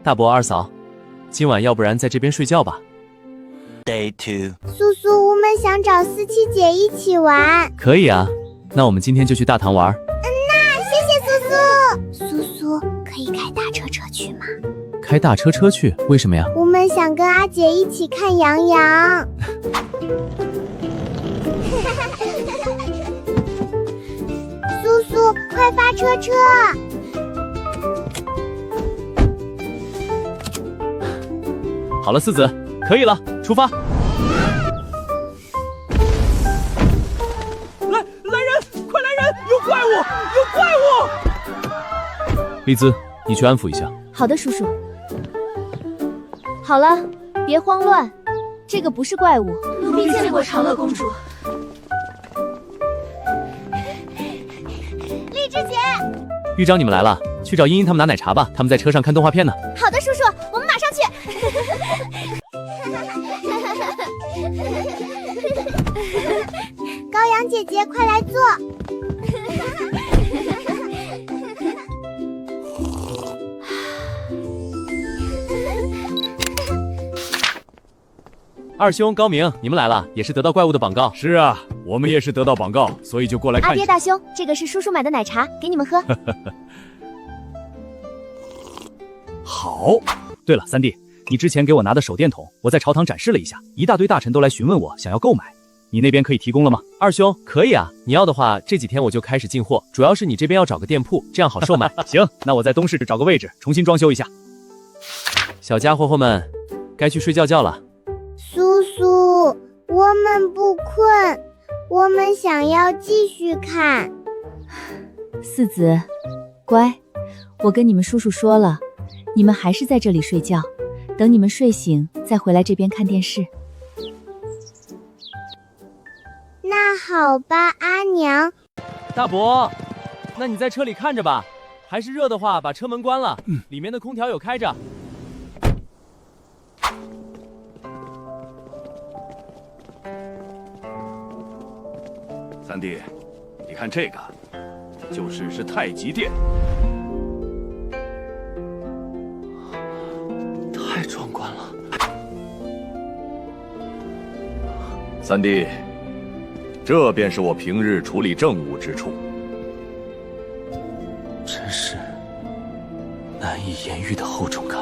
大伯二嫂，今晚要不然在这边睡觉吧。Day 2。苏苏，我们想找思琪姐一起玩。可以啊，那我们今天就去大堂玩。谢谢苏苏。苏苏，可以开大车去吗？开大车去？为什么呀？我们想跟阿姐一起看杨洋。苏苏，快发车！好了，四子，可以了，出发。来人，快来人！有怪物，有怪物！丽兹，你去安抚一下。好的，叔叔。好了，别慌乱，这个不是怪物。奴婢见过长乐公主。荔枝姐，狱长，你们来了，去找茵茵他们拿奶茶吧，他们在车上看动画片呢。好的，叔叔，我们马上去。高阳姐姐，快来坐。二兄高明，你们来了，也是得到怪物的榜告。是啊，我们也是得到报告，所以就过来看一下。阿爹大兄，这个是叔叔买的奶茶，给你们喝。好。对了，三弟，你之前给我拿的手电筒，我在朝堂展示了一下，一大堆大臣都来询问我，想要购买，你那边可以提供了吗？二兄，可以啊，你要的话，这几天我就开始进货，主要是你这边要找个店铺，这样好售卖。行，那我在东市找个位置，重新装修一下。小家伙们，该去睡觉了。叔叔，我们不困，我们想要继续看。四子，乖，我跟你们叔叔说了，你们还是在这里睡觉，等你们睡醒再回来这边看电视。那好吧，阿娘。大伯，那你在车里看着吧，还是热的话，把车门关了，里面的空调有开着。三弟，你看这个，就是太极殿。太壮观了。三弟，这便是我平日处理政务之处。真是难以言喻的厚重感。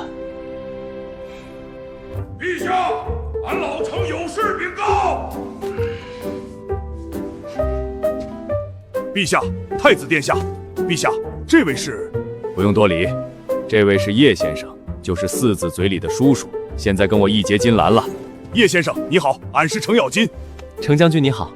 陛下，俺老臣有事禀告。陛下，太子殿下，陛下，这位是……不用多礼，这位是叶先生，就是四子嘴里的叔叔，现在跟我义结金兰了。叶先生你好，俺是程咬金。程将军你好。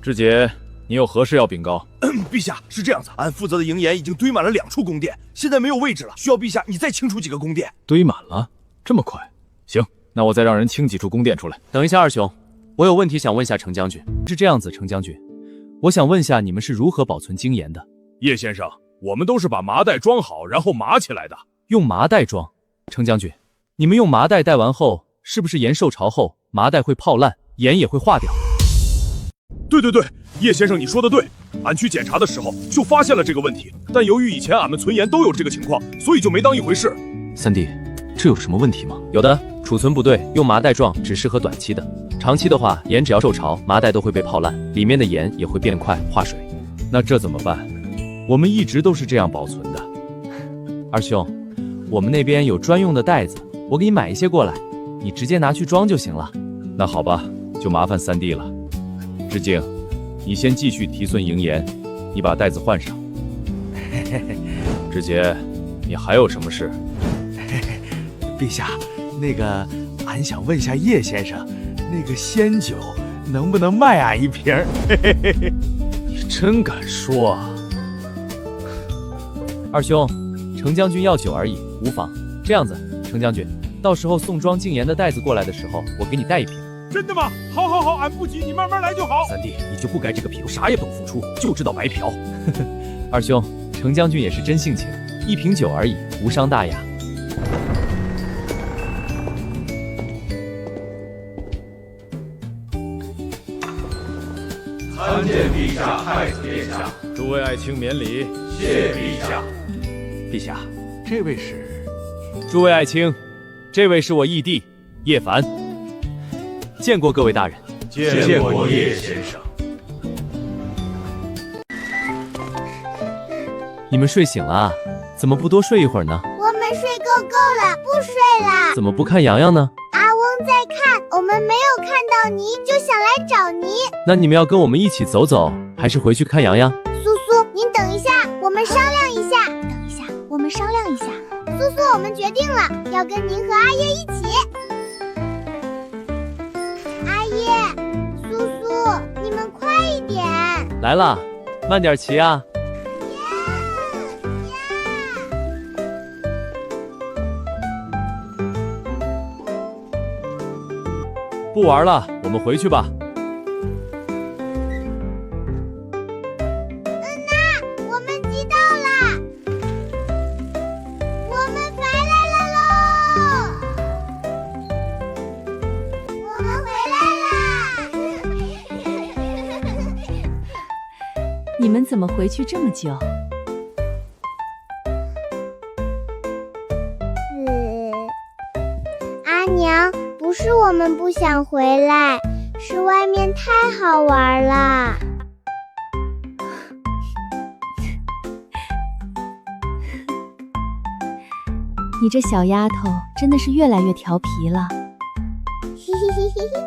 志杰，你有何事要禀告？陛下，是这样子，俺负责的营岩已经堆满了2处宫殿，现在没有位置了，需要陛下你再清除几个宫殿。堆满了？这么快？行，那我再让人清几处宫殿出来。等一下，二兄，我有问题想问下程将军。是这样子，程将军，我想问下你们是如何保存精盐的？叶先生，我们都是把麻袋装好，然后码起来的。用麻袋装？程将军，你们用麻袋带完后，是不是盐受潮后，麻袋会泡烂，盐也会化掉？对对对，叶先生你说的对，俺去检查的时候就发现了这个问题，但由于以前俺们存盐都有这个情况，所以就没当一回事。三弟，这有什么问题吗？有的，储存不对，用麻袋装只适合短期的，长期的话，盐只要受潮，麻袋都会被泡烂，里面的盐也会变快化水。那这怎么办？我们一直都是这样保存的。二兄，我们那边有专用的袋子，我给你买一些过来，你直接拿去装就行了。那好吧，就麻烦三弟了。志敬，你先继续提存营盐，你把袋子换上。志杰，你还有什么事？陛下，那个，俺想问下叶先生，那个仙酒能不能卖俺一瓶？你真敢说啊！二兄，程将军要酒而已，无妨。这样子，程将军，到时候送装净盐的袋子过来的时候，我给你带一瓶。真的吗？好，好，好，俺不急，你慢慢来就好。三弟，你就不该这个屁股啥也不懂付出，就知道白嫖。二兄，程将军也是真性情，一瓶酒而已，无伤大雅。参见陛下，太子殿下。诸位爱卿免礼。谢陛下。陛下，这位是……诸位爱卿，这位是我义弟叶凡。见过各位大人。见过叶先生。你们睡醒了啊？怎么不多睡一会儿呢？我们睡够了，不睡了。怎么不看洋洋呢？阿翁在看，我们没有看到你，就想来找你。那你们要跟我们一起走走，还是回去看洋洋？苏苏，您等一下，我们商量一下。等一下，我们商量一下。苏苏，我们决定了，要跟您和阿叶一起。阿叶，苏苏，你们快一点。来了，慢点骑啊。不玩了，我们回去吧。我们集到了，我们回来了喽！我们回来啦！你们怎么回去这么久？阿娘，不是我们不想回来，是外面太好玩啦。你这小丫头真的是越来越调皮了。嘿嘿嘿嘿嘿。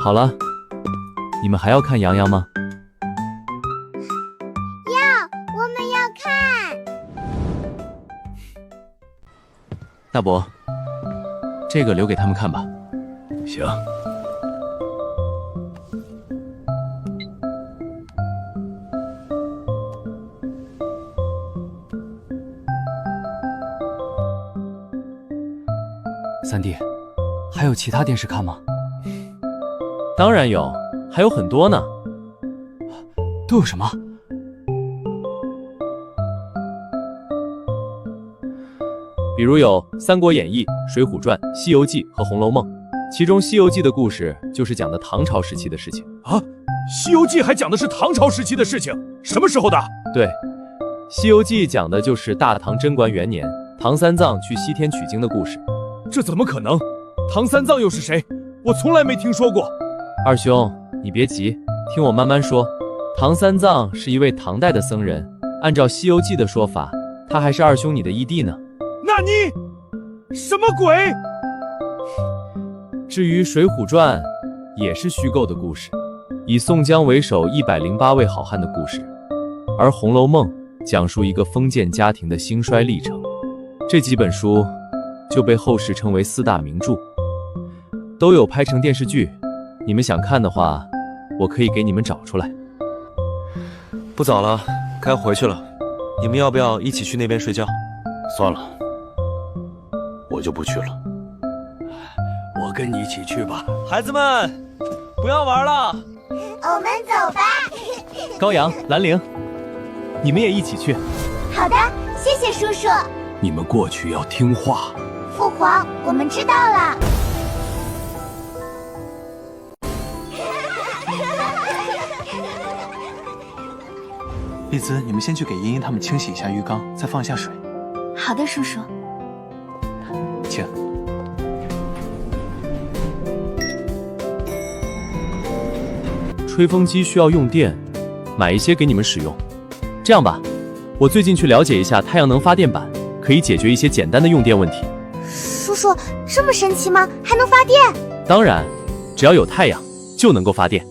好了，你们还要看洋洋吗？我们要看。大伯，这个留给他们看吧。行。三弟，还有其他电视看吗？当然有，还有很多呢。都有什么？比如有《三国演义》《水浒传》《西游记》和《红楼梦》，其中《西游记》的故事就是讲的唐朝时期的事情啊。《西游记》还讲的是唐朝时期的事情？什么时候的？对，《西游记》讲的就是大唐贞观元年，唐三藏去西天取经的故事。这怎么可能？唐三藏又是谁？我从来没听说过。二兄，你别急，听我慢慢说。唐三藏是一位唐代的僧人，按照《西游记》的说法，他还是二兄你的义弟呢。那你什么鬼？至于《水浒传》，也是虚构的故事，以宋江为首108位好汉的故事，而《红楼梦》讲述一个封建家庭的兴衰历程。这几本书就被后世称为4大名著，都有拍成电视剧。你们想看的话，我可以给你们找出来。不早了，该回去了。你们要不要一起去那边睡觉？算了，我就不去了。我跟你一起去吧。孩子们，不要玩了。我们走吧。高阳、兰陵，你们也一起去。好的，谢谢叔叔。你们过去要听话。父皇，我们知道了。丽兹，你们先去给茵茵他们清洗一下浴缸，再放一下水。好的，叔叔。请。吹风机需要用电，买一些给你们使用。这样吧，我最近去了解一下太阳能发电板，可以解决一些简单的用电问题。叔叔，这么神奇吗？还能发电？当然，只要有太阳，就能够发电。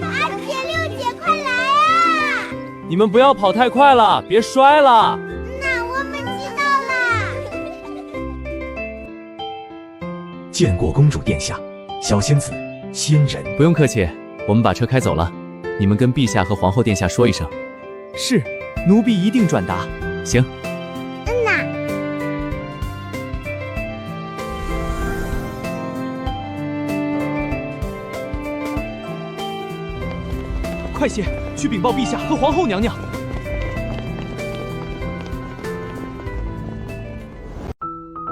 阿姐、六姐，快来啊！你们不要跑太快了，别摔了。那我们知道了。见过公主殿下，小仙子，仙人。不用客气，我们把车开走了。你们跟陛下和皇后殿下说一声。是，奴婢一定转达。行。快些去禀报陛下和皇后娘娘。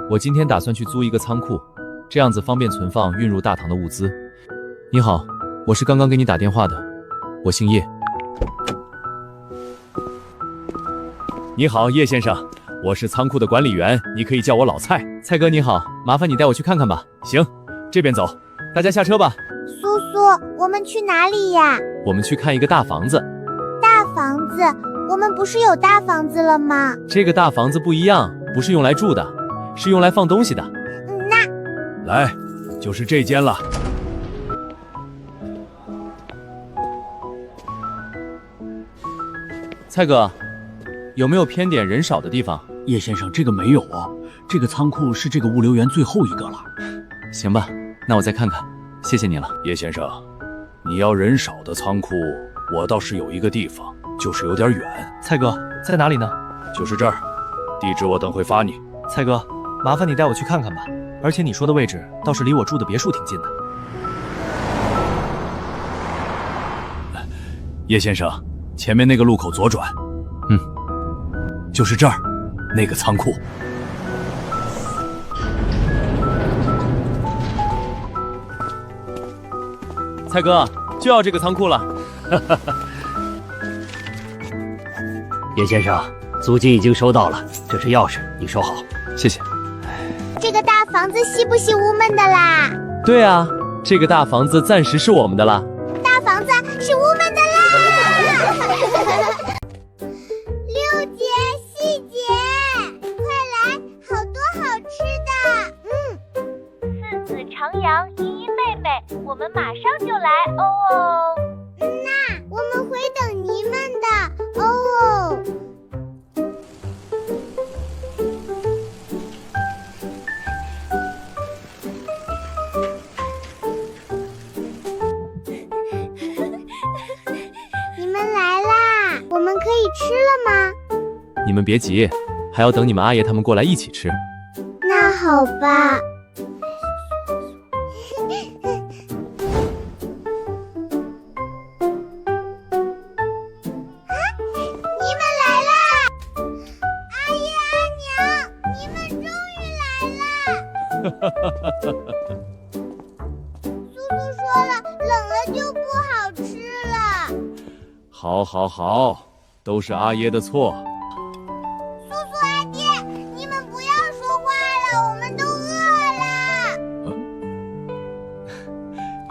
我今天打算去租一个仓库，这样子方便存放运入大唐的物资。你好，我是刚刚给你打电话的，我姓叶。你好，叶先生，我是仓库的管理员，你可以叫我老蔡。蔡哥你好，麻烦你带我去看看吧。行，这边走，大家下车吧。苏苏，我们去哪里呀？我们去看一个大房子。大房子？我们不是有大房子了吗？这个大房子不一样，不是用来住的，是用来放东西的。那来，就是这间了。蔡哥，有没有偏点人少的地方？叶先生，这个没有啊，这个仓库是这个物流园最后一个了。行吧，那我再看看，谢谢你了。叶先生，你要人少的仓库，我倒是有一个地方，就是有点远。蔡哥，在哪里呢？就是这儿，地址我等会发你。蔡哥，麻烦你带我去看看吧，而且你说的位置倒是离我住的别墅挺近的。叶先生，前面那个路口左转。就是这儿，那个仓库。蔡哥，就要这个仓库了。叶先生，租金已经收到了，这是钥匙，你收好。谢谢。这个大房子吸不吸屋们的啦？对啊，这个大房子暂时是我们的啦。大房子是屋们的啦！六姐、细姐，快来，好多好吃的。四子、长阳、茵茵妹妹，我们马上就来哦。那我们会等你们的哦。你们来啦，我们可以吃了吗？你们别急，还要等你们阿爷他们过来一起吃。那好吧。叔叔说了，冷了就不好吃了。好，好，好，都是阿爷的错。叔叔阿爹，你们不要说话了，我们都饿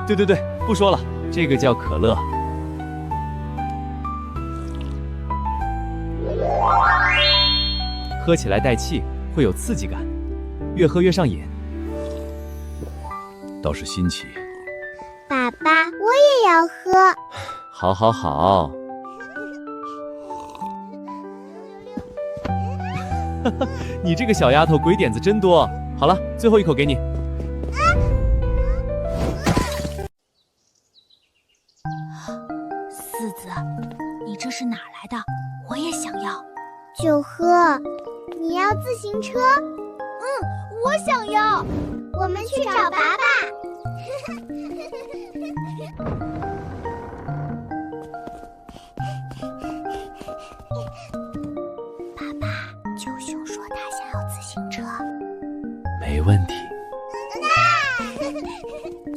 了。对，不说了，这个叫可乐。喝起来带气，会有刺激感，越喝越上瘾。倒是新奇。爸爸，我也要喝。好，好，好。你这个小丫头鬼点子真多。好了，最后一口给你。四子，你这是哪来的？我也想要。就喝。你要自行车？我想要。我们去找爸爸。爸爸，九兄说他想要自行车。没问题。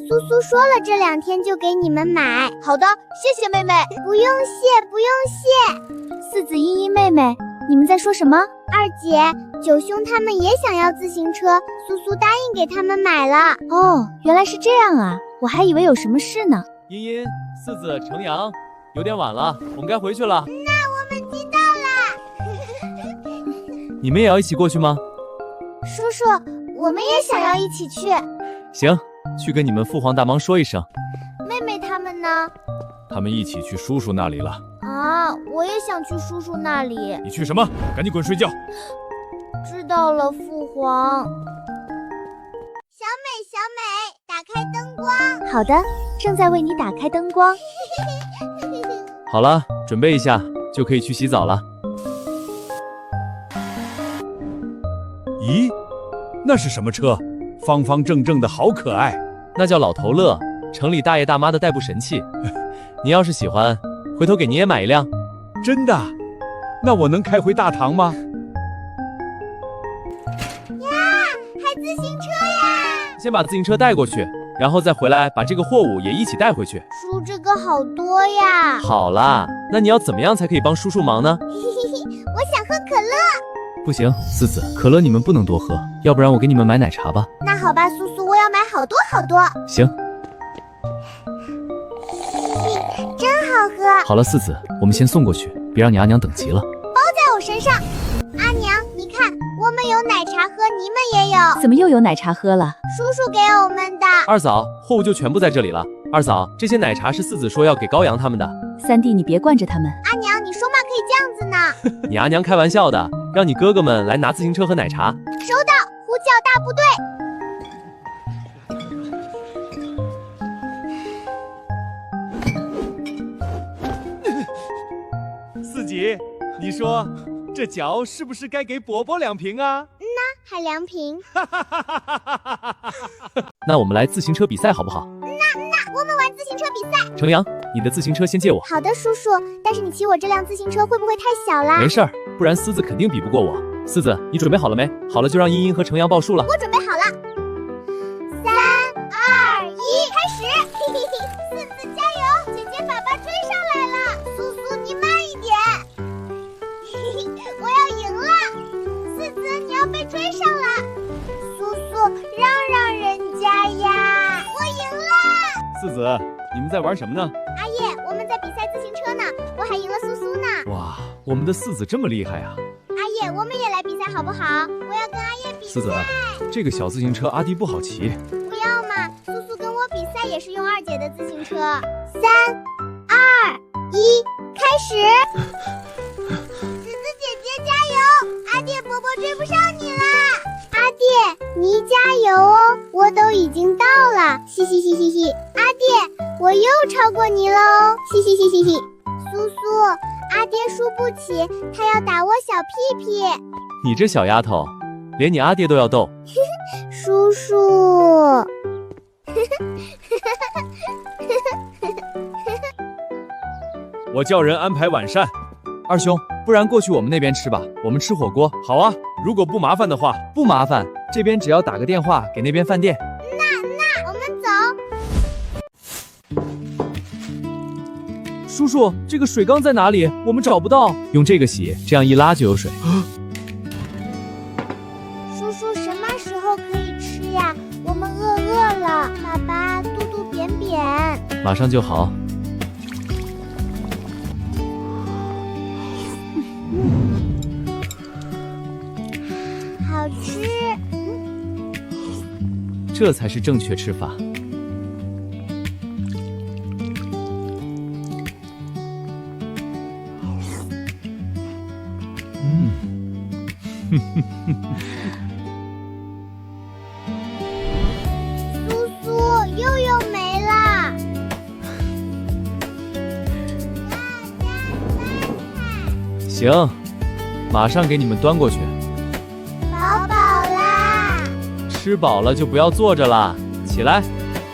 苏苏说了，这2天就给你们买。好的，谢谢妹妹。不用谢，不用谢。四子、茵茵妹妹，你们在说什么？二姐，九兄他们也想要自行车，苏苏答应给他们买了。哦，原来是这样啊，我还以为有什么事呢。茵茵、四子、程阳，有点晚了，我们该回去了。那我们知道了。你们也要一起过去吗？叔叔，我们也想要一起去。行，去跟你们父皇大王说一声。妹妹他们呢？他们一起去叔叔那里了。啊，我也想去叔叔那里。你去什么？赶紧滚睡觉。知道了，父皇。小美，打开灯光。好的，正在为你打开灯光。好了，准备一下，就可以去洗澡了。咦，那是什么车？方方正正的，好可爱。那叫老头乐，城里大爷大妈的代步神器。你要是喜欢，回头给你也买一辆。真的？那我能开回大唐吗？呀，还自行车呀！先把自行车带过去，然后再回来把这个货物也一起带回去。叔，这个好多呀。好啦，那你要怎么样才可以帮叔叔忙呢？我想喝可乐。不行，四子，可乐你们不能多喝，要不然我给你们买奶茶吧。那好吧，苏苏，我要买好多好多。行。真好喝。好了，四子，我们先送过去，别让你阿娘等急了。包在我身上。阿娘，你看，我们有奶茶喝，你们也有。怎么又有奶茶喝了？叔叔给我们的。二嫂，货物就全部在这里了。二嫂，这些奶茶是四子说要给高阳他们的。三弟，你别惯着他们。阿娘，你说话可以这样子呢。你阿娘开玩笑的，让你哥哥们来拿自行车和奶茶。收到，呼叫大部队。四姐，你说这脚是不是该给伯伯2瓶啊？还2瓶。那我们来自行车比赛好不好？那我们玩自行车比赛。程阳，你的自行车先借我。好的，叔叔。但是你骑我这辆自行车会不会太小啦？没事儿，不然狮子肯定比不过我。狮子，你准备好了没？好了，就让茵茵和程阳报数了。我准备好了。3、2、1，开始！四子加油，姐姐爸爸追上来了。苏苏，你慢一点。我要四子，你们在玩什么呢？阿叶，我们在比赛自行车呢，我还赢了苏苏呢。哇，我们的四子这么厉害啊！阿叶，我们也来比赛好不好？我要跟阿叶比赛。四子，这个小自行车阿弟不好骑。不要嘛，苏苏跟我比赛也是用二姐的自行车。3、2、1，开始！子子姐姐加油！阿爹伯伯追不上你啦！阿爹，你加油哦！我都已经到了，嘻嘻嘻嘻嘻。阿爹，我又超过你了哦，嘻嘻嘻嘻嘻。苏苏，阿爹输不起，他要打我小屁屁。你这小丫头，连你阿爹都要斗。叔叔。我叫人安排晚膳。二兄，不然过去我们那边吃吧，我们吃火锅。好啊，如果不麻烦的话。不麻烦，这边只要打个电话给那边饭店。那我们走。叔叔，这个水缸在哪里？我们找不到。用这个洗，这样一拉就有水。叔叔什么时候可以吃呀？我们饿了。爸爸，肚肚扁扁。马上就好。好吃。这才是正确吃法。苏苏，又没了。行，马上给你们端过去。饱啦！吃饱了就不要坐着啦，起来，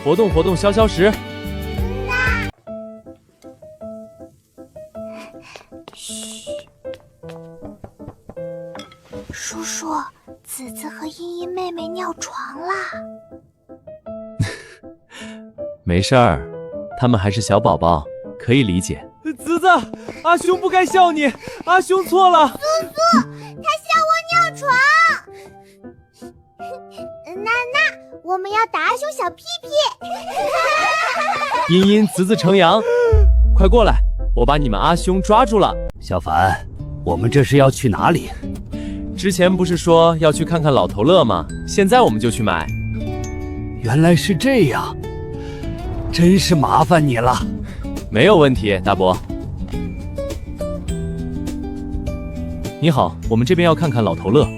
活动活动，消消食。嘘，叔叔，子子和茵茵妹妹尿床啦。没事儿，他们还是小宝宝，可以理解。子子，阿兄不该笑你，阿兄错了。苏苏，他笑我尿床。那，我们要打阿兄小屁屁。茵茵子子成阳，快过来，我把你们阿兄抓住了。小凡，我们这是要去哪里？之前不是说要去看看老头乐吗？现在我们就去买。原来是这样，真是麻烦你了。没有问题，大伯。你好，我们这边要看看老头乐。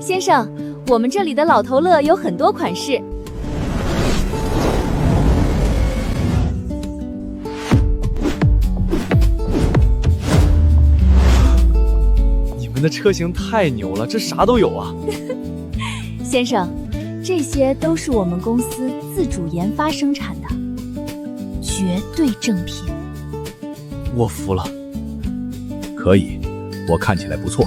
先生，我们这里的老头乐有很多款式。你们的车型太牛了，这啥都有啊。先生，这些都是我们公司自主研发生产的，绝对正品。我服了。可以，我看起来不错。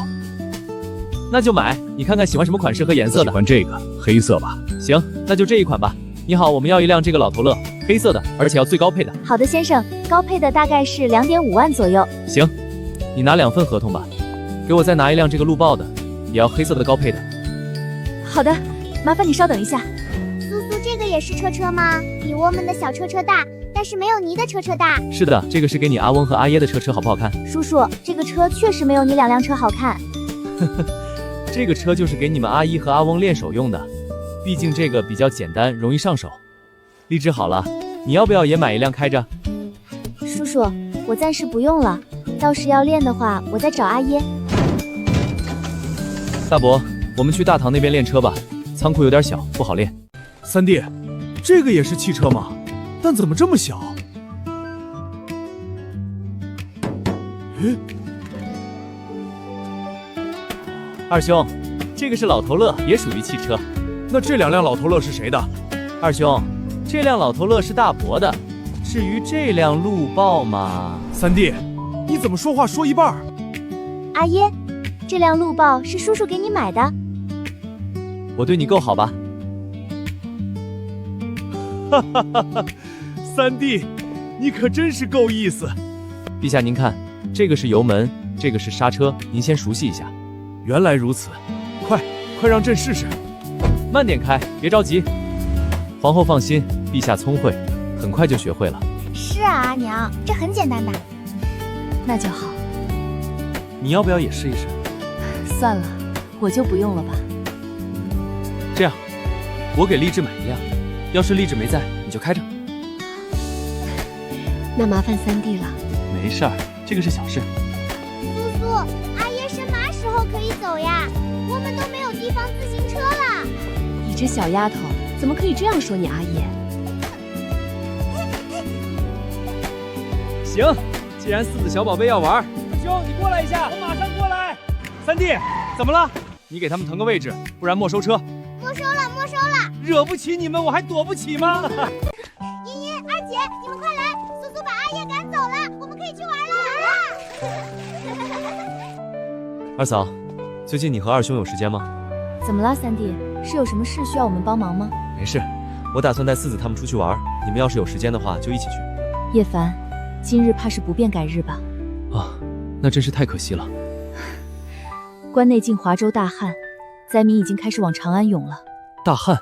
那就买，你看看喜欢什么款式和颜色的？喜欢这个黑色吧。行，那就这一款吧。你好，我们要一辆这个老头乐，黑色的，而且要最高配的。好的，先生，高配的大概是2.5万左右。行，你拿2份合同吧，给我再拿一辆这个路豹的，也要黑色的高配的。好的，麻烦你稍等一下。苏苏，这个也是车吗？比我们的小车大，但是没有你的车大。是的，这个是给你阿翁和阿耶的车，好不好看？叔叔，这个车确实没有你2辆车好看。这个车就是给你们阿一和阿翁练手用的，毕竟这个比较简单，容易上手。荔枝好了，你要不要也买一辆开着？叔叔，我暂时不用了，到时要练的话，我再找阿耶。大伯，我们去大堂那边练车吧，仓库有点小，不好练。三弟，这个也是汽车吗？但怎么这么小？诶，二兄，这个是老头乐，也属于汽车。那这2辆老头乐是谁的？二兄，这辆老头乐是大伯的，至于这辆路豹嘛……三弟，你怎么说话说一半？阿耶，这辆路豹是叔叔给你买的。我对你够好吧？哈哈哈哈！三弟，你可真是够意思。陛下您看，这个是油门，这个是刹车，您先熟悉一下。原来如此，快让朕试试。慢点开，别着急。皇后放心，陛下聪慧，很快就学会了。是啊，阿娘，这很简单的。那就好。你要不要也试一试？算了，我就不用了吧。这样，我给励志买一辆，要是励志没在，你就开着。那麻烦三弟了。没事儿，这个是小事。苏苏，阿爷什么时候可以走呀？我们都没有地方自行车了。你这小丫头，怎么可以这样说你阿爷？行，既然四子小宝贝要玩，兄你过来一下，我马上过来。三弟，怎么了？你给他们腾个位置，不然没收车。没收了，没收了。惹不起你们，我还躲不起吗？茵茵、二姐，你们快来！苏苏把阿爷赶走了，我们可以去玩了。二嫂，最近你和二兄有时间吗？怎么了，三弟？是有什么事需要我们帮忙吗？没事，我打算带四子他们出去玩，你们要是有时间的话，就一起去。叶凡，今日怕是不便改日吧？啊，那真是太可惜了。关内近华州大旱，灾民已经开始往长安涌了。大旱，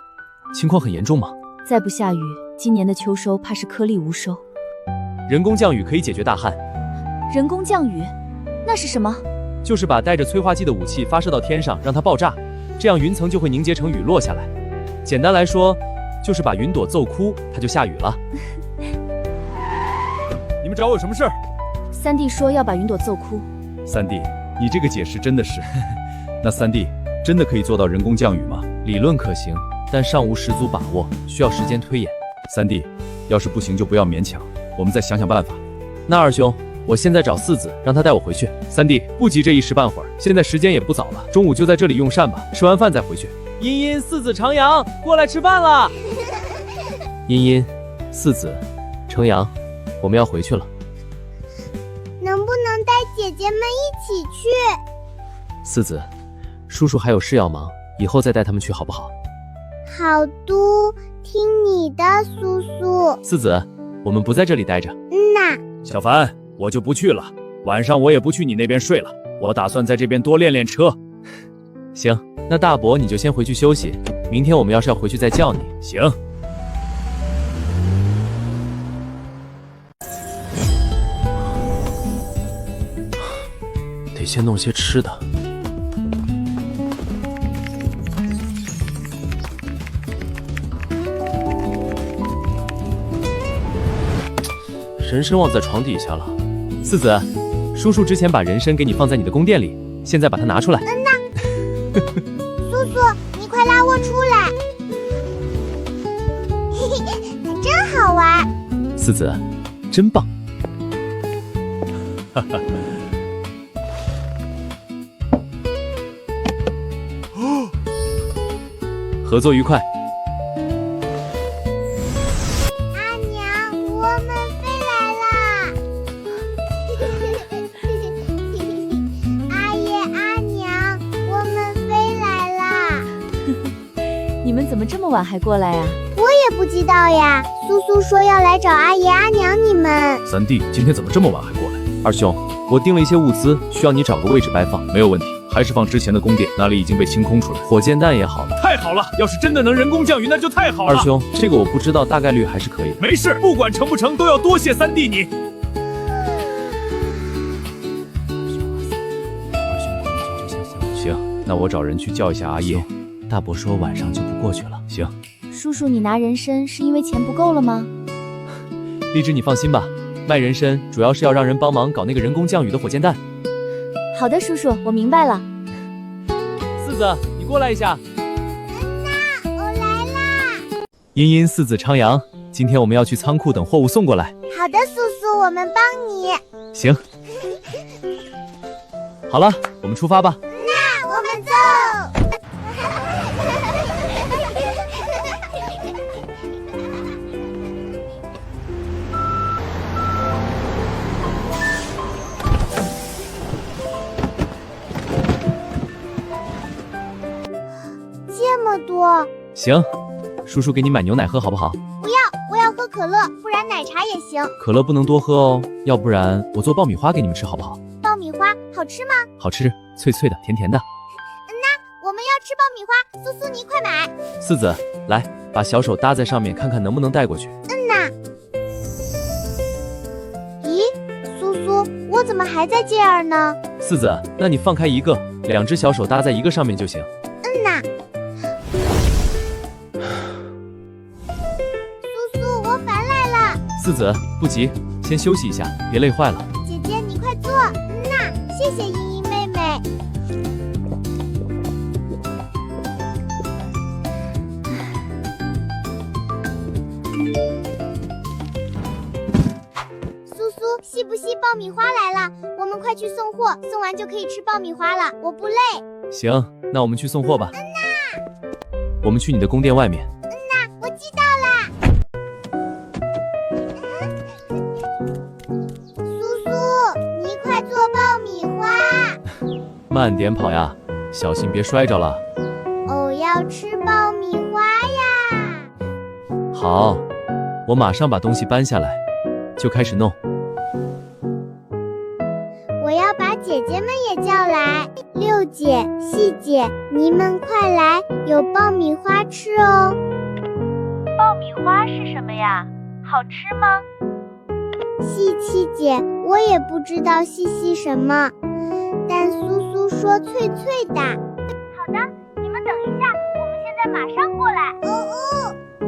情况很严重吗？再不下雨，今年的秋收怕是颗粒无收。人工降雨可以解决大旱。人工降雨，那是什么？就是把带着催化剂的武器发射到天上，让它爆炸，这样云层就会凝结成雨落下来。简单来说，就是把云朵奏哭，它就下雨了。你们找我有什么事儿？三弟说要把云朵奏哭。三弟，你这个解释真的是……那三弟真的可以做到人工降雨吗？理论可行，但尚无十足把握，需要时间推演。三弟，要是不行就不要勉强，我们再想想办法。那二兄，我现在找四子，让他带我回去。三弟，不急这一时半会儿，现在时间也不早了，中午就在这里用膳吧，吃完饭再回去。茵茵、四子、长阳，过来吃饭了。茵茵、四子、程阳，我们要回去了。能不能带姐姐们一起去？四子，叔叔还有事要忙，以后再带他们去好不好？好嘟，听你的，苏苏。四子，我们不在这里待着。呐。小凡，我就不去了，晚上我也不去你那边睡了，我打算在这边多练练车。行，那大伯你就先回去休息，明天我们要是要回去再叫你。行。得先弄些吃的。人参忘在床底下了。四子，叔叔之前把人参给你放在你的宫殿里，现在把它拿出来。苏苏，你快拉我出来！嘿嘿，真好玩。四子，真棒。哈哈。合作愉快。阿娘，我们飞来啦！阿爷、阿娘，我们飞来啦！你们怎么这么晚还过来呀？我也不知道呀。苏苏说要来找阿爷、阿娘你们。三弟，今天怎么这么晚还过来？二兄，我订了一些物资，需要你找个位置摆放。没有问题。还是放之前的宫殿，那里已经被清空出来。火箭弹也好了，太好了！要是真的能人工降雨，那就太好了。二兄，这个我不知道，大概率还是可以。没事，不管成不成，都要多谢三弟你。行，那我找人去叫一下阿爷。大伯说晚上就不过去了。行。叔叔，你拿人参是因为钱不够了吗？荔枝，你放心吧，卖人参主要是要让人帮忙搞那个人工降雨的火箭弹。好的，叔叔，我明白了。四子，你过来一下。我来啦。茵茵、四子、昌阳，今天我们要去仓库等货物送过来。好的，苏苏，我们帮你。行。好了，我们出发吧。那我们走。这么多。行，叔叔给你买牛奶喝好不好？不要，我要喝可乐，不然奶茶也行。可乐不能多喝哦，要不然我做爆米花给你们吃好不好？爆米花好吃吗？好吃，脆脆的，甜甜的。那我们要吃爆米花，苏苏你快买。四子，来，把小手搭在上面，看看能不能带过去。嗯呐。咦，苏苏，我怎么还在这儿呢？四子，那你放开一个，2只小手搭在一个上面就行。嗯呐。苏苏，我返来了。四子，不急，先休息一下，别累坏了。姐姐，你快坐。嗯呐，谢谢茵茵妹妹。苏苏，吸不吸爆米花来了？我们快去送货，送完就可以吃爆米花了。我不累。行，那我们去送货吧。我们去你的宫殿外面。我知道啦。苏苏，你快做爆米花。慢点跑呀，小心别摔着了。我要吃爆米花呀。好，我马上把东西搬下来，就开始弄。我要把姐姐们也叫来，六姐、细姐，你们快来，有爆米花吃哦。爆米花是什么呀？好吃吗？细七姐，我也不知道细细什么，但苏苏说脆脆的。好的，你们等一下，我们现在马上过来。哦哦，那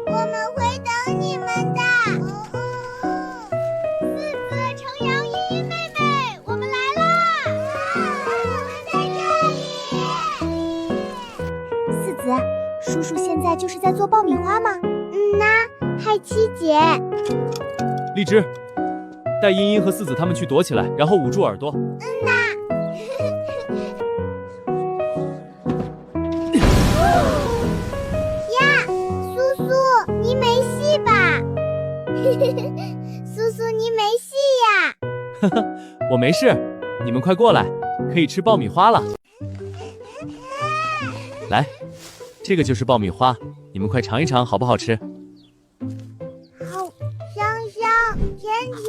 我们会等你们的。哦哦，四子、程阳、茵茵妹妹，我们来啦！我们在这里。四子，叔叔现在就是在做爆米花吗？嗯呐，嗨七姐。荔枝，带茵茵和四子他们去躲起来，然后捂住耳朵。嗯呐。呀，苏苏，你没戏吧？苏苏，你没戏呀。呵呵，我没事，你们快过来，可以吃爆米花了。来，这个就是爆米花，你们快尝一尝，好不好吃？好香香甜甜。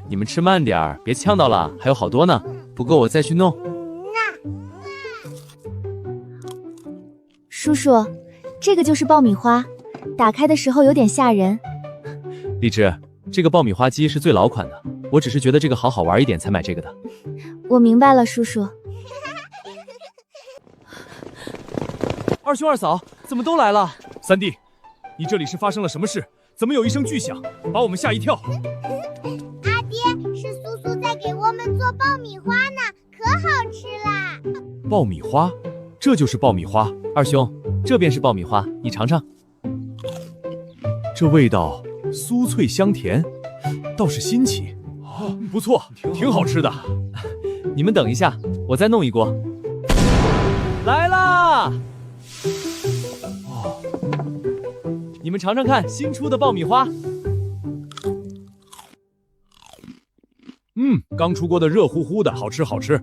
你们吃慢点儿，别呛到了，还有好多呢，不够我再去弄。叔叔，这个就是爆米花，打开的时候有点吓人。荔枝，这个爆米花机是最老款的，我只是觉得这个好好玩一点才买这个的。我明白了，叔叔。二兄二嫂怎么都来了？三弟，你这里是发生了什么事？怎么有一声巨响，把我们吓一跳？阿爹，是苏苏在给我们做爆米花呢，可好吃啦！爆米花，这就是爆米花。二兄，这便是爆米花，你尝尝。这味道酥脆香甜，倒是新奇。不错，挺好吃的。你们等一下，我再弄一锅。来啦！你们尝尝看新出的爆米花。刚出锅的热乎乎的，好吃好吃。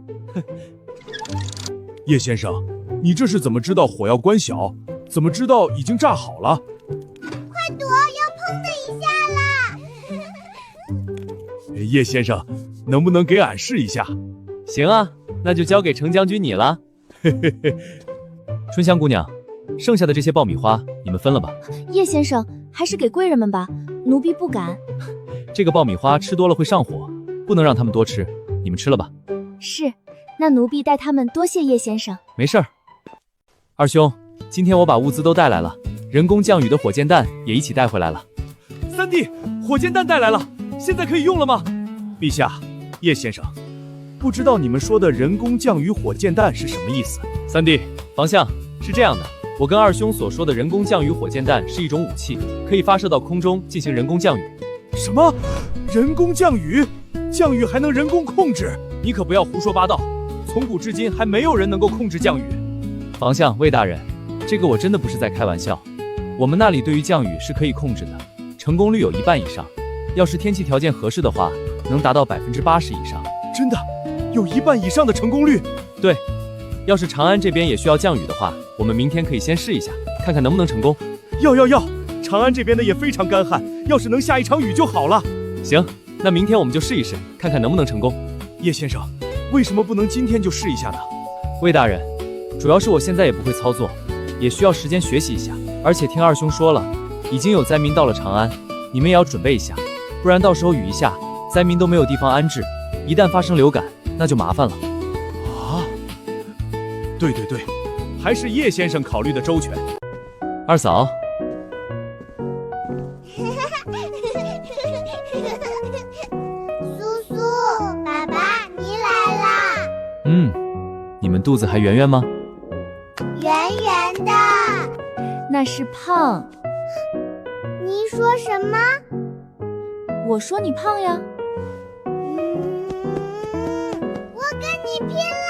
叶先生，你这是怎么知道火要关小？怎么知道已经炸好了？快躲，要砰的一下啦！叶先生，能不能给俺试一下？行啊，那就交给程将军你了。春香姑娘，剩下的这些爆米花你们分了吧。叶先生，还是给贵人们吧，奴婢不敢。这个爆米花吃多了会上火，不能让他们多吃，你们吃了吧。是，那奴婢代他们多谢叶先生。没事儿。二兄，今天我把物资都带来了，人工降雨的火箭弹也一起带回来了。三弟，火箭弹带来了，现在可以用了吗？陛下，叶先生，不知道你们说的人工降雨火箭弹是什么意思？三弟，方向是这样的，我跟二兄所说的人工降雨火箭弹是一种武器，可以发射到空中进行人工降雨。什么？人工降雨？降雨还能人工控制？你可不要胡说八道，从古至今还没有人能够控制降雨。方相，魏大人，这个我真的不是在开玩笑，我们那里对于降雨是可以控制的，成功率有1半以上，要是天气条件合适的话，能达到80%以上。真的？有1半以上的成功率？对，要是长安这边也需要降雨的话，我们明天可以先试一下，看看能不能成功。要，长安这边的也非常干旱，要是能下一场雨就好了。行，那明天我们就试一试，看看能不能成功。叶先生，为什么不能今天就试一下呢？魏大人，主要是我现在也不会操作，也需要时间学习一下。而且听二兄说了，已经有灾民到了长安，你们也要准备一下，不然到时候雨一下，灾民都没有地方安置，一旦发生流感，那就麻烦了。啊，对对对，还是叶先生考虑的周全。二嫂，苏苏，爸爸，你来啦！你们肚子还圆圆吗？圆圆的。那是胖。你说什么？我说你胖呀。我跟你拼啦！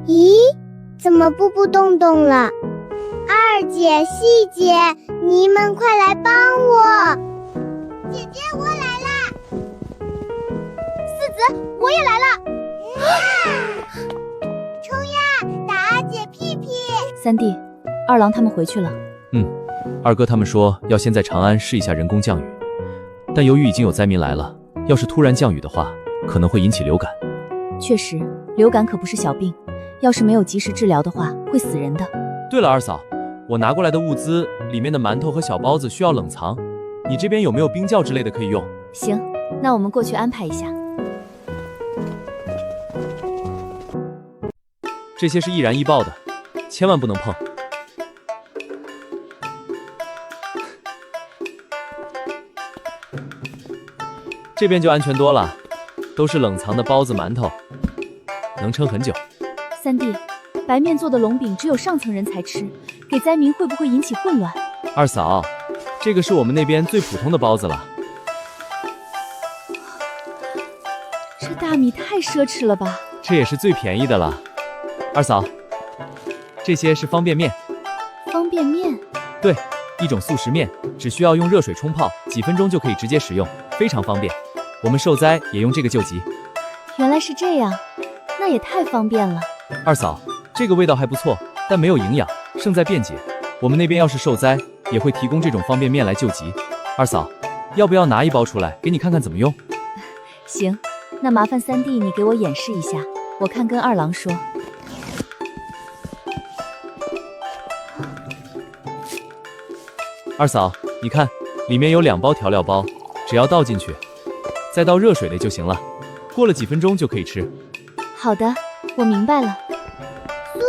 咦，怎么步步动动了？二姐、细姐，你们快来帮我！姐姐，我来啦！四子，我也来了！冲呀，打阿姐屁屁！三弟，二郎他们回去了。二哥他们说要先在长安试一下人工降雨，但由于已经有灾民来了，要是突然降雨的话，可能会引起流感。确实，流感可不是小病，要是没有及时治疗的话，会死人的。对了，二嫂，我拿过来的物资里面的馒头和小包子需要冷藏，你这边有没有冰窖之类的可以用？行，那我们过去安排一下。这些是易燃易爆的，千万不能碰。这边就安全多了，都是冷藏的包子馒头，能撑很久。三弟，白面做的龙饼只有上层人才吃，给灾民会不会引起混乱？二嫂，这个是我们那边最普通的包子了。这大米太奢侈了吧？这也是最便宜的了。二嫂，这些是方便面。方便面？对，一种速食面，只需要用热水冲泡，几分钟就可以直接食用，非常方便。我们受灾也用这个救急。原来是这样，那也太方便了。二嫂，这个味道还不错，但没有营养，胜在便捷。我们那边要是受灾，也会提供这种方便面来救急。二嫂，要不要拿一包出来给你看看怎么用？行，那麻烦三弟你给我演示一下，我看跟二郎说。二嫂，你看，里面有2包调料包，只要倒进去，再倒热水里就行了。过了几分钟就可以吃。好的，我明白了。苏苏、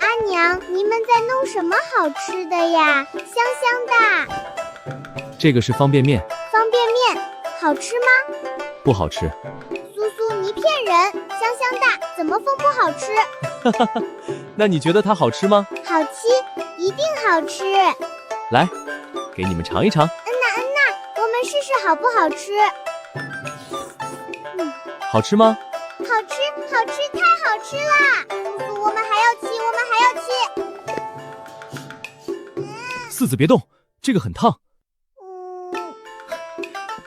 阿娘，你们在弄什么好吃的呀？香香的。这个是方便面。方便面好吃吗？不好吃。苏苏，你骗人！香香的，怎么风不好吃？那你觉得它好吃吗？好吃，一定好吃。来，给你们尝一尝。我们试试好不好吃？好吃吗？好吃，好吃，太好吃啦！苏苏，我们还要吃。四子别动，这个很烫。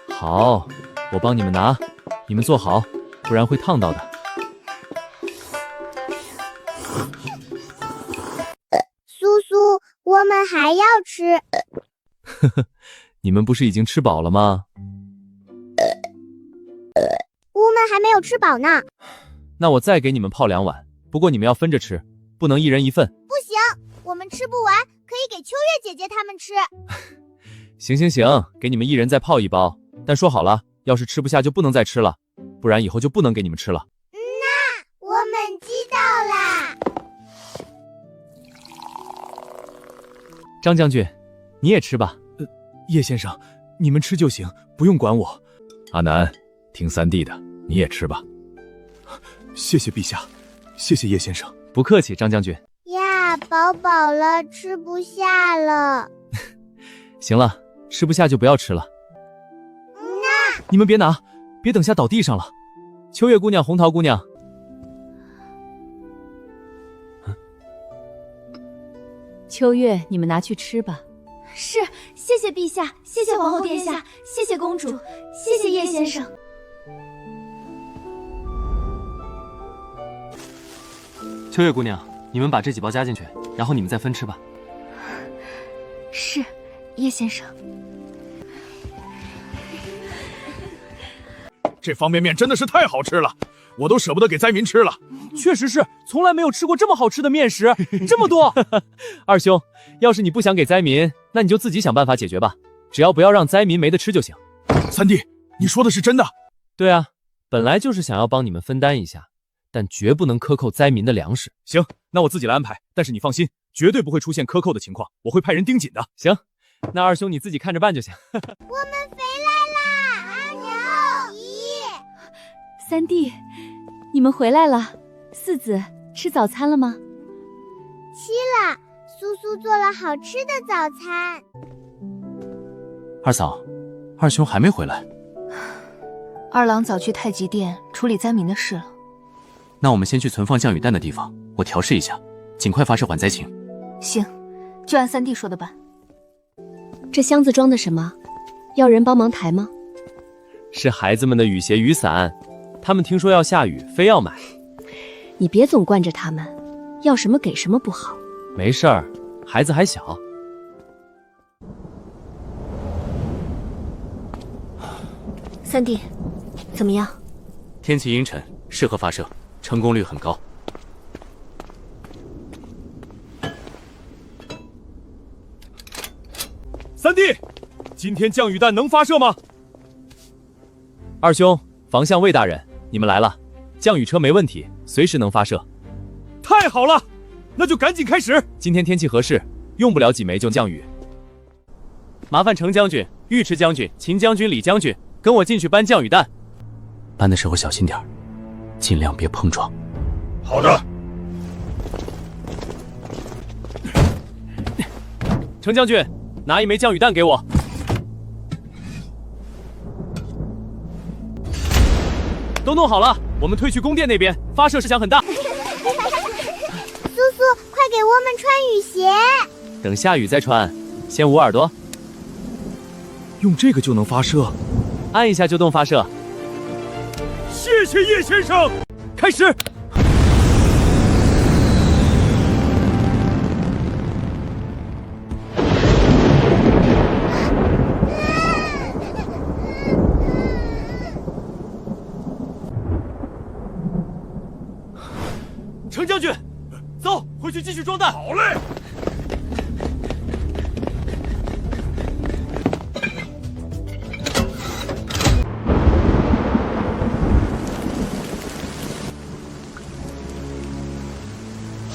好，我帮你们拿，你们坐好，不然会烫到的。苏苏，我们还要吃。呵呵，你们不是已经吃饱了吗？我们还没有吃饱呢。那我再给你们泡2碗，不过你们要分着吃，不能一人一份。不行，我们吃不完，可以给秋月姐姐他们吃。行行行，给你们一人再泡1包，但说好了，要是吃不下就不能再吃了，不然以后就不能给你们吃了。那我们知道啦。张将军，你也吃吧。叶先生，你们吃就行，不用管我。阿南，听三弟的，你也吃吧。谢谢陛下，谢谢叶先生。不客气，张将军。呀，饱了，吃不下了。行了，吃不下就不要吃了。你们别拿，别等下倒地上了。秋月姑娘、红桃姑娘，秋月，你们拿去吃吧。是，谢谢陛下，谢谢皇后殿下，谢谢公主，谢谢叶先生。秋月姑娘，你们把这几包加进去，然后你们再分吃吧。是，叶先生。这方便面真的是太好吃了，我都舍不得给灾民吃了。确实是，从来没有吃过这么好吃的面食，这么多。二兄，要是你不想给灾民，那你就自己想办法解决吧，只要不要让灾民没得吃就行。三弟，你说的是真的？对啊，本来就是想要帮你们分担一下，但绝不能克扣灾民的粮食。行，那我自己来安排，但是你放心，绝对不会出现克扣的情况，我会派人盯紧的。行，那二兄你自己看着办就行。我们回来啦！阿娘，咦，三弟，你们回来了。四子，吃早餐了吗？吃了，苏苏做了好吃的早餐。二嫂，二兄还没回来。二郎早去太极殿处理灾民的事了。那我们先去存放降雨弹的地方，我调试一下，尽快发射缓灾情。行，就按三弟说的办。这箱子装的什么？要人帮忙抬吗？是孩子们的雨鞋、雨伞，他们听说要下雨，非要买。你别总惯着他们，要什么给什么不好。没事儿，孩子还小。三弟，怎么样？天气阴沉，适合发射，成功率很高。三弟，今天降雨弹能发射吗？二兄，防相魏大人，你们来了，降雨车没问题，随时能发射。太好了，那就赶紧开始。今天天气合适，用不了几枚就降雨。麻烦程将军、尉迟将军、秦将军、李将军跟我进去搬降雨弹。搬的时候小心点，尽量别碰撞。好的。程将军，拿一枚降雨弹给我。都弄好了，我们退去宫殿那边，发射势响很大。苏苏，快给我们穿雨鞋。等下雨再穿，先捂耳朵。用这个就能发射？按一下就动发射。谢谢叶先生。开始。程将军，走，回去继续装弹。好嘞。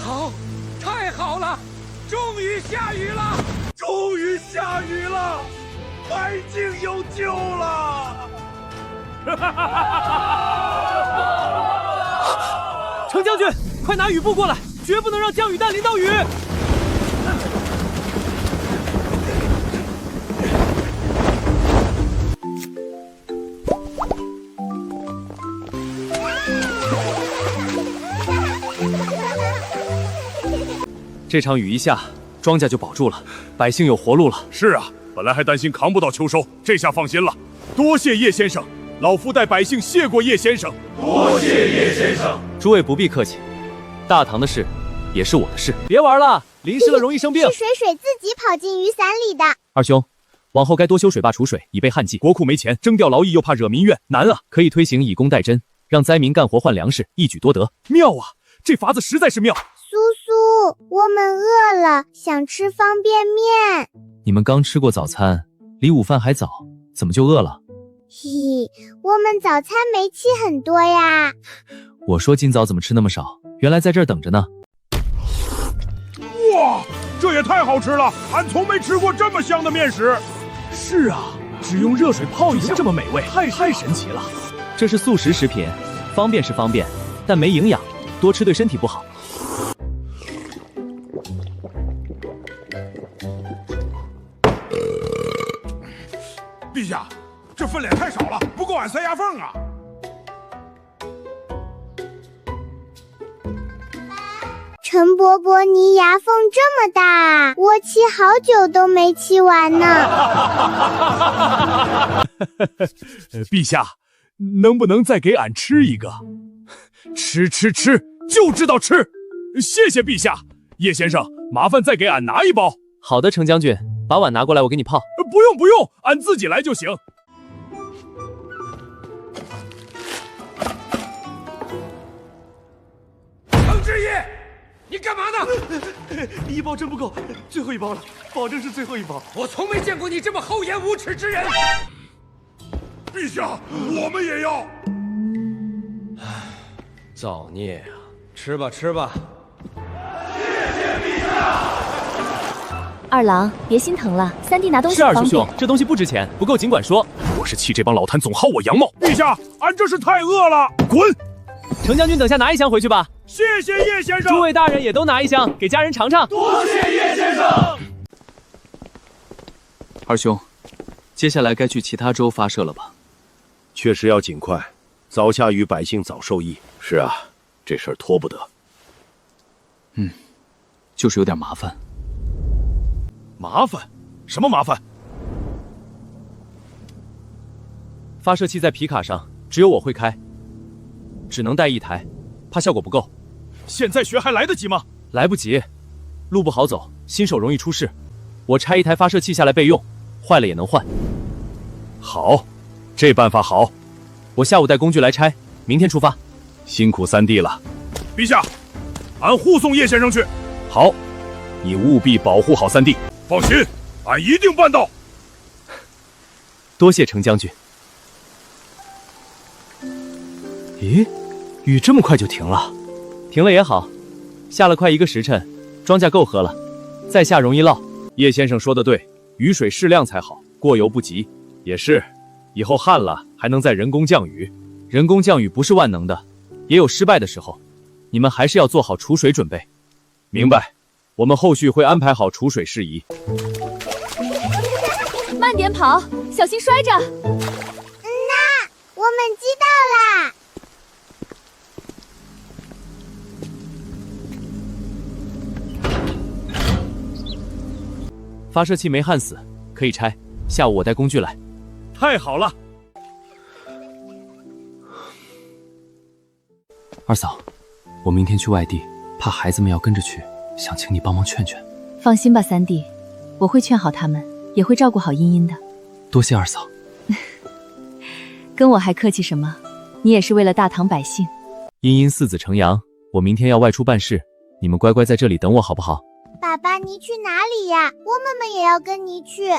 好，太好了，终于下雨了，终于下雨了，百姓有救了。程将军，快拿雨布过来，绝不能让降雨弹淋到雨。这场雨一下，庄稼就保住了，百姓有活路了。是啊，本来还担心扛不到秋收，这下放心了。多谢叶先生，老夫代百姓谢过叶先生。多谢叶先生。诸位不必客气，大唐的事也是我的事。别玩了，淋湿了容易生病。是水自己跑进雨伞里的。二兄，往后该多修水坝储水，以备旱季。国库没钱，征调劳役又怕惹民怨，难啊。可以推行以工代赈，让灾民干活换粮食，一举多得。妙啊，这法子实在是妙。苏苏，我们饿了，想吃方便面。你们刚吃过早餐，离午饭还早，怎么就饿了？嘿，我们早餐煤气很多呀。我说今早怎么吃那么少，原来在这儿等着呢。哇，这也太好吃了，俺从没吃过这么香的面食。是啊，只用热水泡一下，这么美味，太神奇了。这是速食食品，方便是方便，但没营养，多吃对身体不好。陛下，这分量太少了，不够俺塞牙缝啊！陈伯伯，你牙缝这么大，我沏好久都没沏完呢。陛下，能不能再给俺吃一个？吃，就知道吃。谢谢陛下。叶先生，麻烦再给俺拿一包。好的，程将军，把碗拿过来，我给你泡。不用，俺自己来就行。一包真不够，最后一包了，保证是最后一包。我从没见过你这么厚颜无耻之人！陛下，我们也要。造孽呀！吃吧吃吧。二郎，别心疼了，3弟拿东西是二方便。师兄，这东西不值钱，不够尽管说。我是气这帮老贪总薅我羊毛。陛下，俺这是太饿了，滚！程将军，等下拿一箱回去吧。谢谢叶先生。诸位大人也都拿一箱，给家人尝尝。多谢叶先生。二兄，接下来该去其他州发射了吧？确实要尽快，早下雨，百姓早受益。是啊，这事儿拖不得。就是有点麻烦。麻烦？什么麻烦？发射器在皮卡上，只有我会开，只能带1台，怕效果不够。现在学还来得及吗？来不及，路不好走，新手容易出事。我拆1台发射器下来备用，坏了也能换。好，这办法好。我下午带工具来拆，明天出发。辛苦3弟了。陛下，俺护送叶先生去。好，你务必保护好3弟。放心，俺一定办到。多谢程将军。咦，雨这么快就停了？停了也好，下了快1个时辰，庄稼够喝了，再下容易涝。叶先生说的对，雨水适量才好，过犹不及。也是，以后旱了还能再人工降雨。人工降雨不是万能的，也有失败的时候，你们还是要做好储水准备。明白，我们后续会安排好储水事宜。慢点跑，小心摔着。我们知道啦。发射器没焊死，可以拆。下午我带工具来。太好了。二嫂，我明天去外地，怕孩子们要跟着去，想请你帮忙劝劝。放心吧，3弟，我会劝好他们，也会照顾好茵茵的。多谢二嫂。跟我还客气什么？你也是为了大唐百姓。茵茵4子成阳，我明天要外出办事，你们乖乖在这里等我好不好？爸爸，你去哪里呀？我们也要跟你去。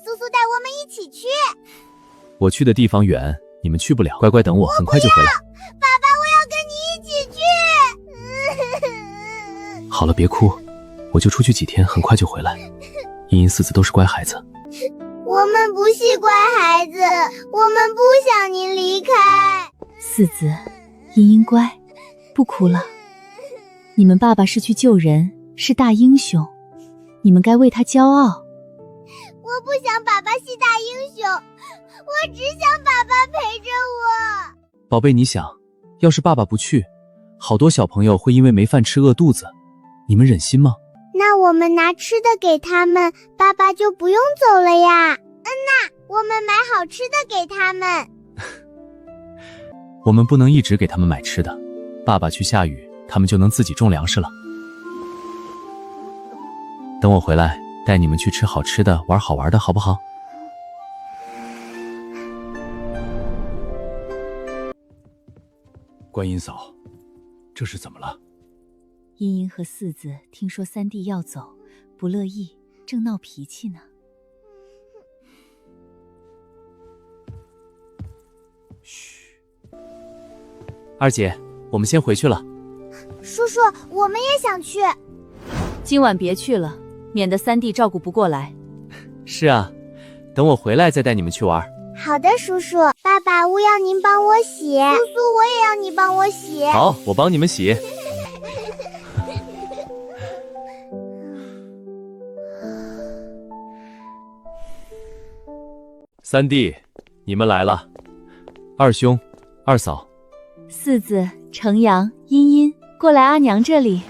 叔叔带我们一起去。我去的地方远，你们去不了，乖乖等我，很快就回来。爸爸，我要跟你一起去。好了，别哭，我就出去几天，很快就回来。茵茵4子都是乖孩子。我们不是乖孩子，我们不想您离开。4子，茵茵乖，不哭了。你们爸爸是去救人，是大英雄，你们该为他骄傲。我不想爸爸是大英雄，我只想爸爸陪着我。宝贝，你想，要是爸爸不去，好多小朋友会因为没饭吃饿肚子，你们忍心吗？那我们拿吃的给他们，爸爸就不用走了呀。我们买好吃的给他们。我们不能一直给他们买吃的，爸爸去下雨，他们就能自己种粮食了。等我回来，带你们去吃好吃的，玩好玩的，好不好？观音嫂，这是怎么了？茵茵和4子听说3弟要走，不乐意，正闹脾气呢。嘘，二姐，我们先回去了。叔叔，我们也想去。今晚别去了，免得3弟照顾不过来。是啊，等我回来再带你们去玩。好的，叔叔。爸爸，我要您帮我洗。叔叔，我也要你帮我洗。好，我帮你们洗。3弟，你们来了。二兄、二嫂。4子、成阳、茵茵，过来阿娘这里。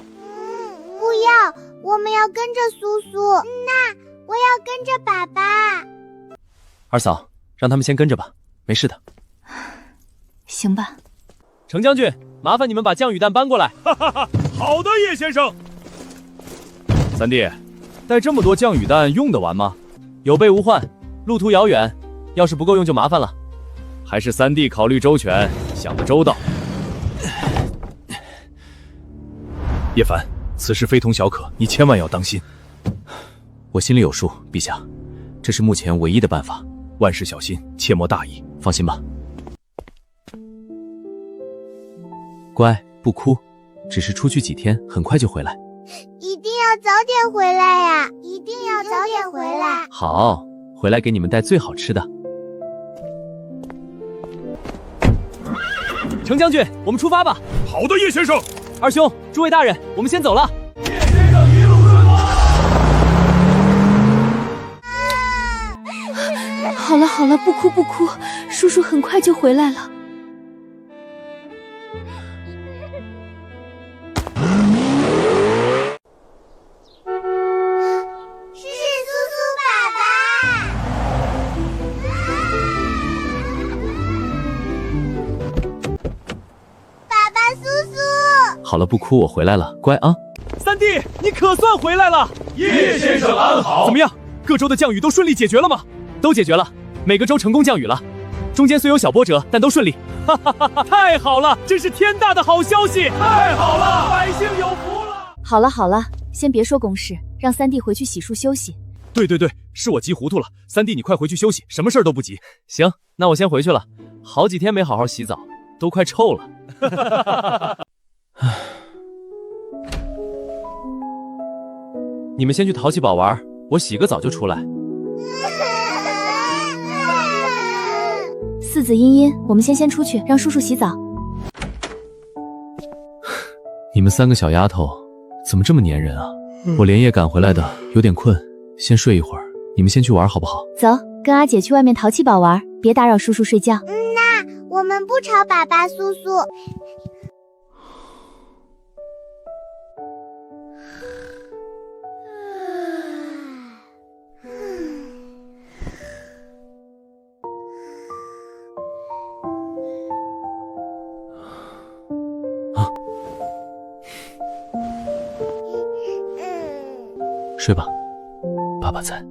不要，我们要跟着叔叔。我要跟着爸爸。二嫂，让他们先跟着吧，没事的。行吧。程将军，麻烦你们把降雨弹搬过来。好的，叶先生。3弟，带这么多降雨弹用得完吗？有备无患，路途遥远，要是不够用就麻烦了。还是3弟考虑周全，想得周到。叶凡，此事非同小可，你千万要当心。我心里有数，陛下，这是目前唯一的办法。万事小心，切莫大意。放心吧。乖，不哭，只是出去几天，很快就回来。一定要早点回来呀！一定要早点回来。好，回来给你们带最好吃的。程将军，我们出发吧。好的，叶先生。二兄，诸位大人，我们先走了。叶先生一路顺风。好了好了，不哭不哭，叔叔很快就回来了。是苏苏爸爸。爸爸，苏苏。好了，不哭，我回来了，乖啊。三弟，你可算回来了。叶先生安好。怎么样？各州的降雨都顺利解决了吗？都解决了，每个州成功降雨了，中间虽有小波折，但都顺利。哈哈哈哈！太好了，真是天大的好消息！太好了，百姓有福了。好了好了，先别说公事，让三弟回去洗漱休息。对对对，是我急糊涂了。三弟，你快回去休息，什么事儿都不急。行，那我先回去了。好几天没好好洗澡，都快臭了。你们先去淘气堡玩，我洗个澡就出来。四子茵茵，我们先出去，让叔叔洗澡。你们三个小丫头怎么这么粘人啊？我连夜赶回来的，有点困，先睡一会儿。你们先去玩好不好？走，跟阿姐去外面淘气堡玩，别打扰叔叔睡觉。那我们不吵爸爸苏苏。睡吧，爸爸在。阿娘，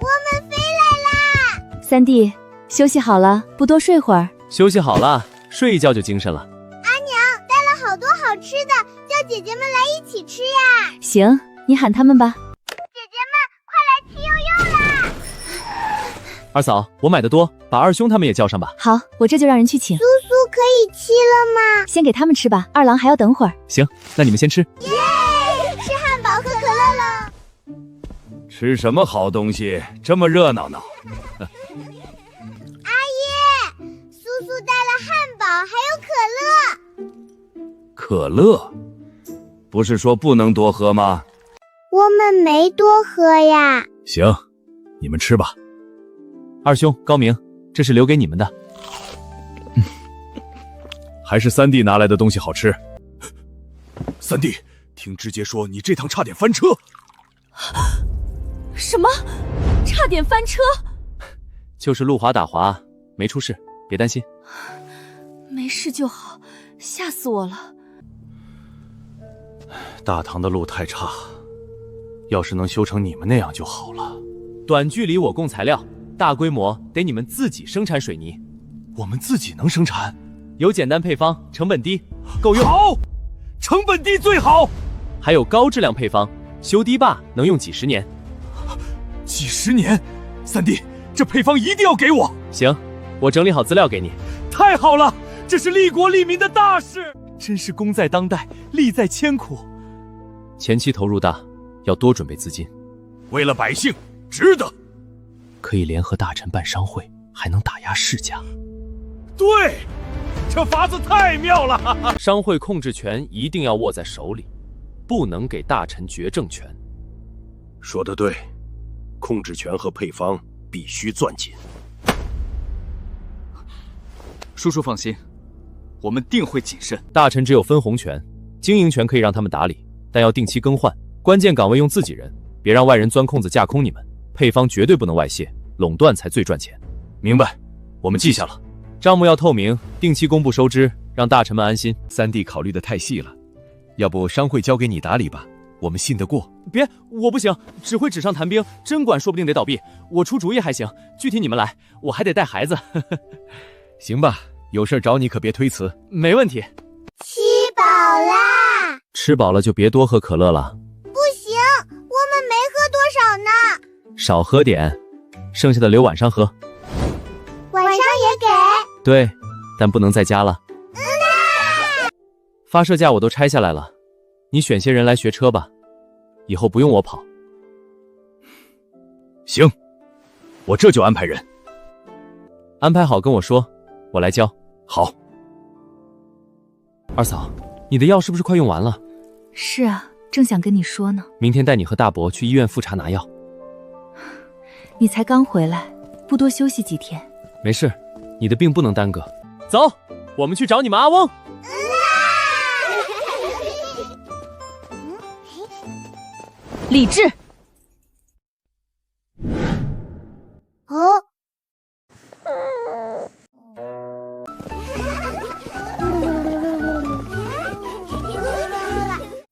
我们飞来啦！三弟，休息好了，不多睡会儿。休息好了，睡一觉就精神了。阿娘带了好多好吃的，叫姐姐们来一起吃呀！行，你喊他们吧。姐姐们，快来吃悠悠啦！二嫂，我买的多，把二兄他们也叫上吧。好，我这就让人去请。苏苏可以吃了吗？先给他们吃吧，二郎还要等会儿。行，那你们先吃。耶！吃汉堡喝可乐了。吃什么好东西，这么热闹呢？阿爷，苏苏带了汉堡还有可乐。可乐？不是说不能多喝吗？我们没多喝呀。行，你们吃吧。二兄高明，这是留给你们的。还是三弟拿来的东西好吃。三弟，听知姐说你这趟差点翻车。什么？差点翻车？就是路滑打滑，没出事，别担心。没事就好，吓死我了。大唐的路太差，要是能修成你们那样就好了。短距离我供材料，大规模得你们自己生产水泥。我们自己能生产？有简单配方，成本低，够用。好，成本低最好。还有高质量配方，修堤坝能用几十年。几十年？三弟，这配方一定要给我。行，我整理好资料给你。太好了，这是利国利民的大事，真是功在当代，利在千苦。前期投入大，要多准备资金。为了百姓，值得。可以联合大臣办商会，还能打压世家。对，这法子太妙了。商会控制权一定要握在手里，不能给大臣决政权。说得对，控制权和配方必须攥紧。叔叔放心，我们定会谨慎。大臣只有分红权，经营权可以让他们打理，但要定期更换，关键岗位用自己人，别让外人钻空子架空你们。配方绝对不能外泄，垄断才最赚钱。明白，我们记下了。账目要透明，定期公布收支，让大臣们安心。三弟考虑的太细了，要不商会交给你打理吧，我们信得过。别，我不行，只会纸上谈兵，真管说不定得倒闭。我出主意还行，具体你们来，我还得带孩子。行吧，有事找你可别推辞。没问题。吃饱啦。吃饱了就别多喝可乐了。不行，我们没喝多少呢。少喝点，剩下的留晚上喝。晚上也给？对，但不能再加了。发射架我都拆下来了，你选些人来学车吧，以后不用我跑。行，我这就安排人。安排好跟我说，我来教。好。二嫂，你的药是不是快用完了？是啊，正想跟你说呢。明天带你和大伯去医院复查拿药。你才刚回来，不多休息几天？没事，你的病不能耽搁。走，我们去找你们阿翁。李治。哦。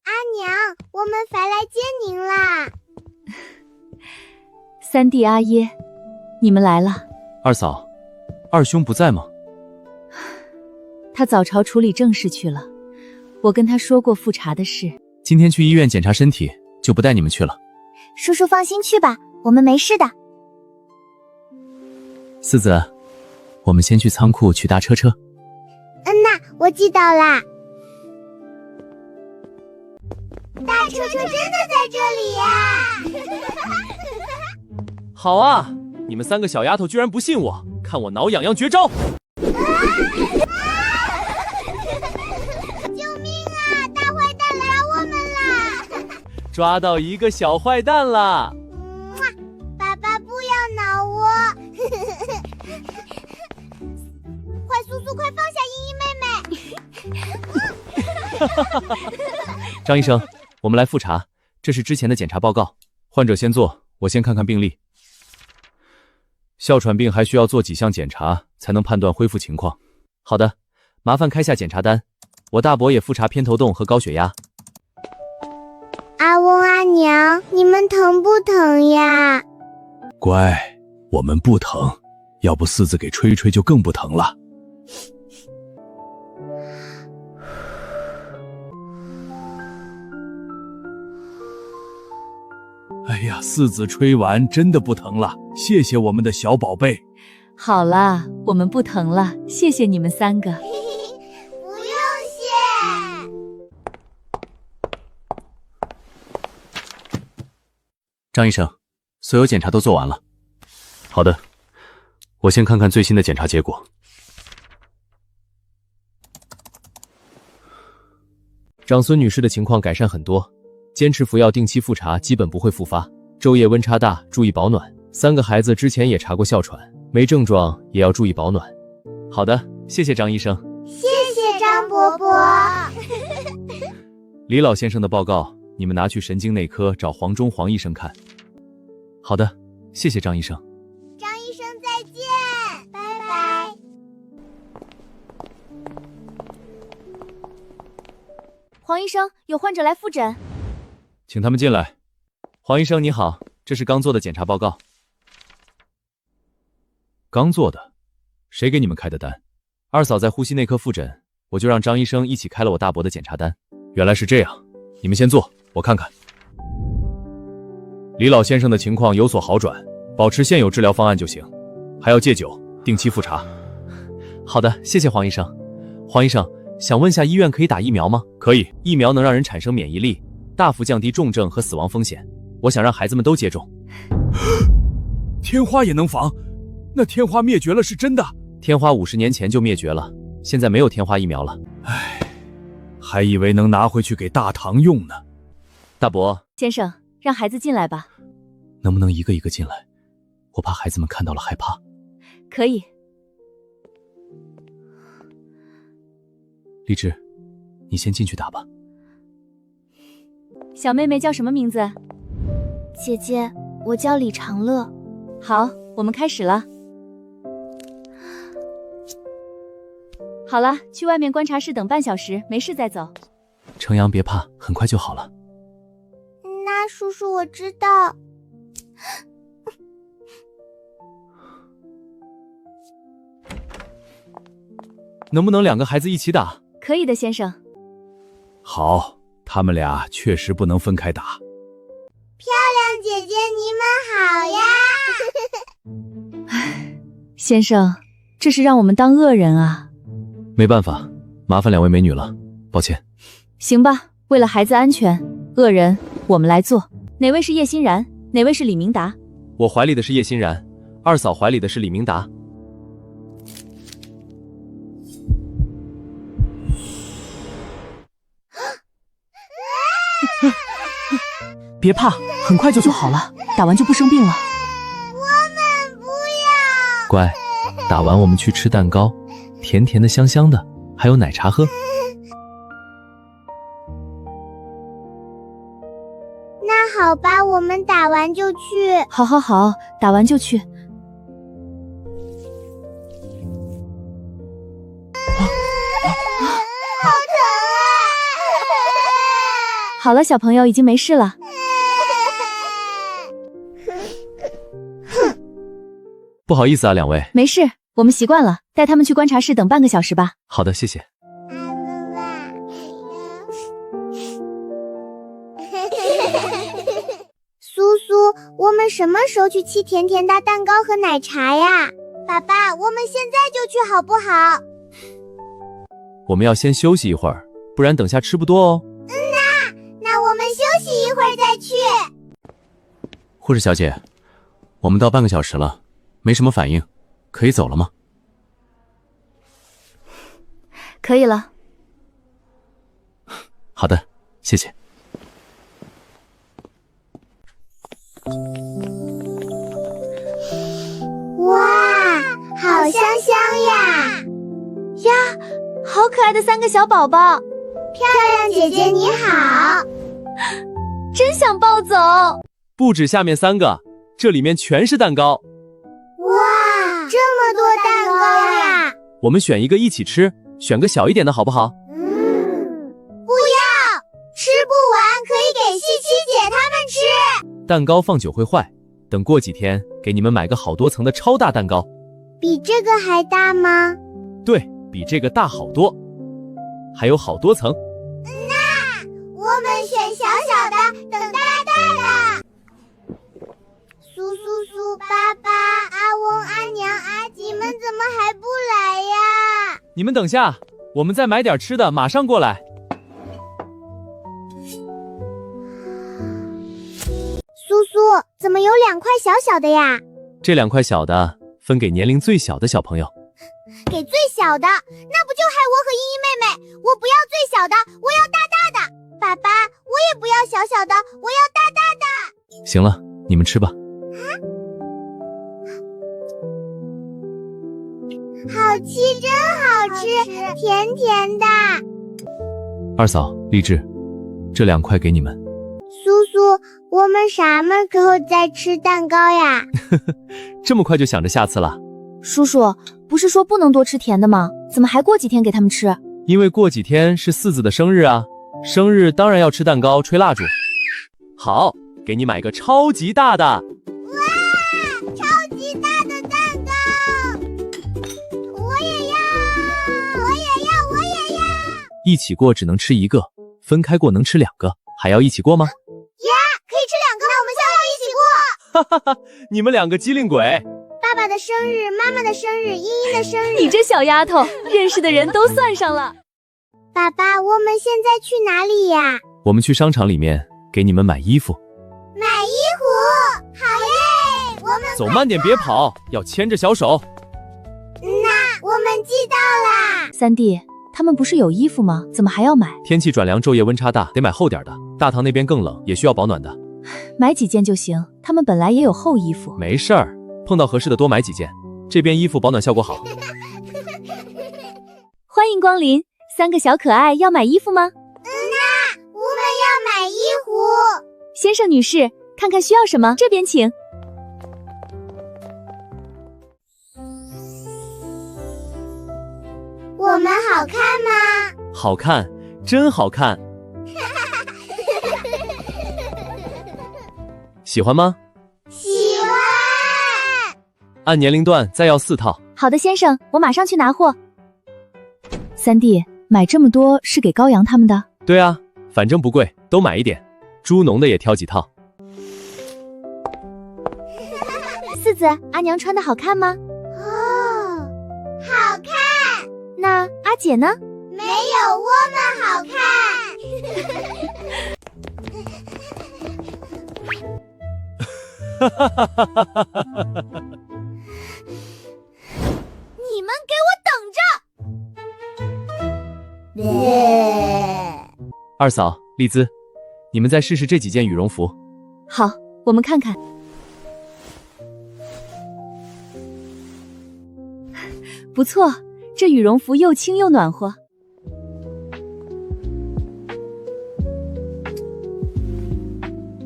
阿娘，我们phải来接您啦。三弟阿耶，你们来了。二嫂，二兄不在吗？他早朝处理正事去了，我跟他说过复查的事。今天去医院检查身体，就不带你们去了。叔叔放心去吧，我们没事的。四子，我们先去仓库取大车。那我记到啦。大车真的在这里呀！好啊，你们3个小丫头居然不信我，看我挠痒痒绝招！救命啊！大坏蛋来抓我们啦！抓到一个小坏蛋啦！爸爸不要挠我！坏叔叔，快放下依依妹妹！张医生，我们来复查，这是之前的检查报告。患者先坐，我先看看病历。哮喘病还需要做几项检查才能判断恢复情况。好的，麻烦开下检查单。我大伯也复查偏头痛和高血压。阿翁阿娘，你们疼不疼呀？乖，我们不疼，要不四子给吹吹就更不疼了。哎呀，四子吹完真的不疼了，谢谢我们的小宝贝。好啦，我们不疼了，谢谢你们3个。不用谢。张医生，所有检查都做完了。好的，我先看看最新的检查结果。长孙女士的情况改善很多，坚持服药，定期复查，基本不会复发。昼夜温差大，注意保暖。3个孩子之前也查过哮喘，没症状也要注意保暖。好的，谢谢张医生。谢谢张伯伯。李老先生的报告，你们拿去神经内科找黄忠黄医生看。好的，谢谢张医生。张医生再见，拜拜。黄医生，有患者来复诊，请他们进来。黄医生你好，这是刚做的检查报告。刚做的？谁给你们开的单？二嫂在呼吸内科复诊，我就让张医生一起开了我大伯的检查单。原来是这样，你们先坐，我看看。李老先生的情况有所好转，保持现有治疗方案就行，还要戒酒，定期复查。好的，谢谢黄医生。黄医生，想问下医院可以打疫苗吗？可以，疫苗能让人产生免疫力，大幅降低重症和死亡风险。我想让孩子们都接种。天花也能防？那天花灭绝了是真的？天花50年前就灭绝了，现在没有天花疫苗了。唉，还以为能拿回去给大唐用呢。大伯先生，让孩子进来吧。能不能一个一个进来？我怕孩子们看到了害怕。可以。荔枝，你先进去打吧。小妹妹叫什么名字？姐姐，我叫李长乐。好，我们开始了。好了，去外面观察室等半小时，没事再走。程阳别怕，很快就好了。那叔叔我知道。能不能2个孩子一起打？可以的，先生。好，他们俩确实不能分开打。漂亮姐姐，你们好呀！先生，这是让我们当恶人啊！没办法，麻烦两位美女了，抱歉。行吧，为了孩子安全，恶人我们来做。哪位是叶欣然？哪位是李明达？我怀里的是叶欣然，二嫂怀里的是李明达。别怕，很快就好了，打完就不生病了。我们不要。乖，打完我们去吃蛋糕，甜甜的香香的，还有奶茶喝。那好吧，我们打完就去。好，打完就去。好疼啊！好了，小朋友已经没事了。不好意思啊，两位。没事，我们习惯了，带他们去观察室等半个小时吧。好的，谢谢。苏苏，我们什么时候去吃甜甜的蛋糕和奶茶呀？爸爸，我们现在就去好不好？我们要先休息一会儿，不然等下吃不多哦。那我们休息一会儿再去。护士小姐，我们到半个小时了，没什么反应，可以走了吗？可以了。好的，谢谢。哇，好香香呀！呀，好可爱的3个小宝宝。漂亮姐姐你好。真想抱走。不止下面3个，这里面全是蛋糕。哇，这么多蛋糕呀！我们选一个一起吃，选个小一点的好不好？不要，吃不完可以给西七姐他们吃。蛋糕放久会坏，等过几天给你们买个好多层的超大蛋糕。比这个还大吗？对，比这个大好多，还有好多层。那我们选小小的，等大大的。苏爸爸、阿翁、阿娘、阿吉们怎么还不来呀？你们等下，我们再买点吃的，马上过来。苏，怎么有2块小小的呀？这2块小的分给年龄最小的小朋友。给最小的，那不就害我和依依妹妹？我不要最小的，我要大大的。爸爸，我也不要小小的，我要大大的。行了，你们吃吧。好吃，真好吃，甜甜的。二嫂，励志，这2块给你们。苏，我们什么时候再吃蛋糕呀？这么快就想着下次了？叔叔，不是说不能多吃甜的吗？怎么还过几天给他们吃？因为过几天是4子的生日啊，生日当然要吃蛋糕、吹蜡烛。好，给你买个超级大的。哇，超级大的蛋糕！我也要！一起过只能吃1个，分开过能吃2个，还要一起过吗？呀，可以吃2个，那我们下要一起过。哈哈哈，你们2个机灵鬼！爸爸的生日，妈妈的生日，依依的生日。你这小丫头，认识的人都算上了。爸爸，我们现在去哪里呀？我们去商场里面给你们买衣服。买衣服，好耶！我们走慢点，别跑，要牵着小手。那我们记到啦。3弟，他们不是有衣服吗？怎么还要买？天气转凉，昼夜温差大，得买厚点的。大堂那边更冷，也需要保暖的。买几件就行，他们本来也有厚衣服。没事儿，碰到合适的多买几件。这边衣服保暖效果好。欢迎光临，3个小可爱要买衣服吗？那我们要买衣服。先生女士，看看需要什么，这边请。我们好看吗？好看，真好看。喜欢吗？喜欢。按年龄段再要4套。好的，先生，我马上去拿货。3弟，买这么多是给高阳他们的？对啊，反正不贵，都买一点。猪农的也挑几套。四子，阿娘穿的好看吗？哦，好看。那阿姐呢？没有我们好看。你们给我等着！二嫂、丽兹，你们再试试这几件羽绒服。好，我们看看。不错，这羽绒服又轻又暖和。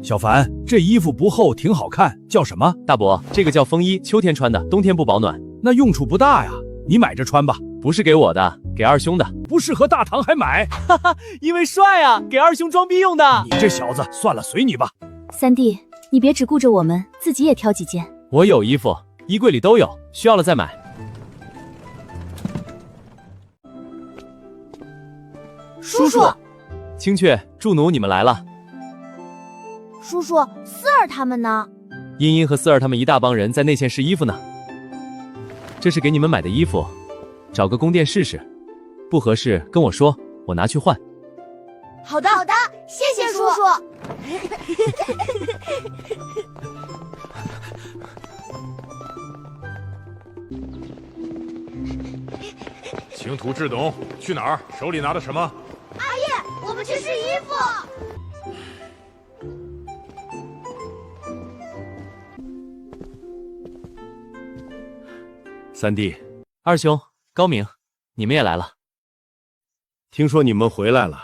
小凡，这衣服不厚，挺好看，叫什么？大伯，这个叫风衣，秋天穿的，冬天不保暖。那用处不大呀，你买着穿吧。不是给我的，给二兄的。不适合大唐还买？哈哈，因为帅啊，给二兄装逼用的。你这小子，算了，随你吧。三弟，你别只顾着我们，自己也挑几件。我有衣服，衣柜里都有，需要了再买。叔叔，青雀、祝奴，你们来了。叔叔，四儿他们呢？茵茵和四儿他们一大帮人在内线试衣服呢。这是给你们买的衣服，找个宫殿试试，不合适跟我说，我拿去换。好的，好的，谢谢叔叔。青土智董去哪儿？手里拿的什么？阿叶，我们去试衣服。三弟，二兄，高明，你们也来了。听说你们回来了，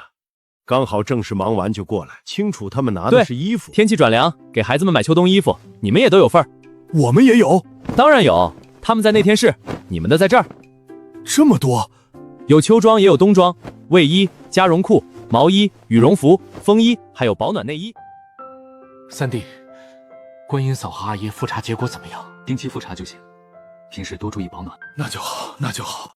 刚好正事忙完就过来。清楚他们拿的是衣服。天气转凉，给孩子们买秋冬衣服，你们也都有份儿。我们也有，当然有。他们在那天试，你们的在这儿。这么多，有秋装也有冬装，卫衣、加绒裤、毛衣、羽绒服、风衣，还有保暖内衣。三弟，观音嫂和阿爷复查结果怎么样？定期复查就行，平时多注意保暖。那就好，那就好。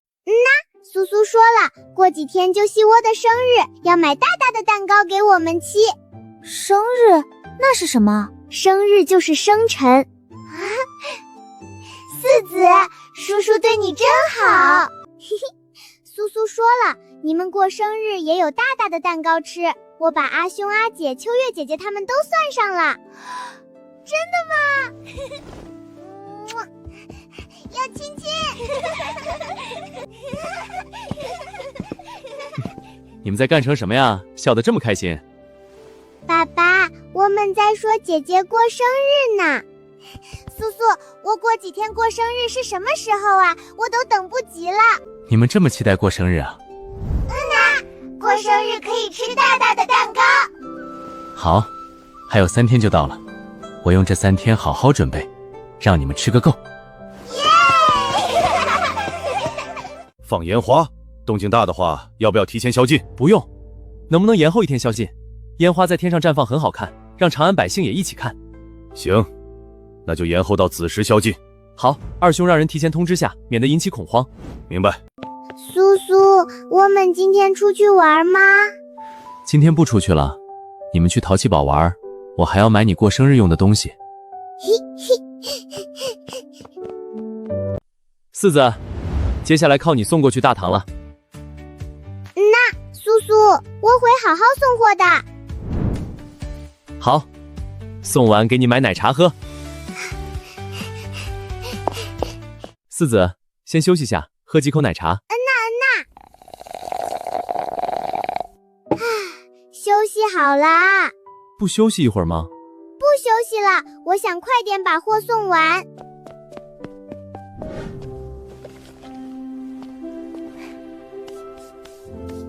苏苏说了，过几天就西窝的生日，要买大大的蛋糕给我们吃。生日？那是什么？生日就是生辰。四子，叔叔对你真好。苏苏说了，你们过生日也有大大的蛋糕吃，我把阿兄、阿姐、秋月姐姐他们都算上了。真的吗？要亲亲。你们在干成什么呀？笑得这么开心。爸爸，我们在说姐姐过生日呢。苏苏，我过几天过生日是什么时候啊？我都等不及了。你们这么期待过生日啊？过生日可以吃大大的蛋糕。好，还有3天就到了，我用这3天好好准备，让你们吃个够。放烟花，动静大的话，要不要提前宵禁？不用，能不能延后1天宵禁？烟花在天上绽放很好看，让长安百姓也一起看。行，那就延后到子时宵禁。好，二兄让人提前通知下，免得引起恐慌。明白。苏苏，我们今天出去玩吗？今天不出去了，你们去淘气堡玩，我还要买你过生日用的东西。四子，接下来靠你送过去大唐了。那苏苏，我会好好送货的。好，送完给你买奶茶喝。四子，先休息下，喝几口奶茶。休息好啦。不休息一会儿吗？不休息了，我想快点把货送完。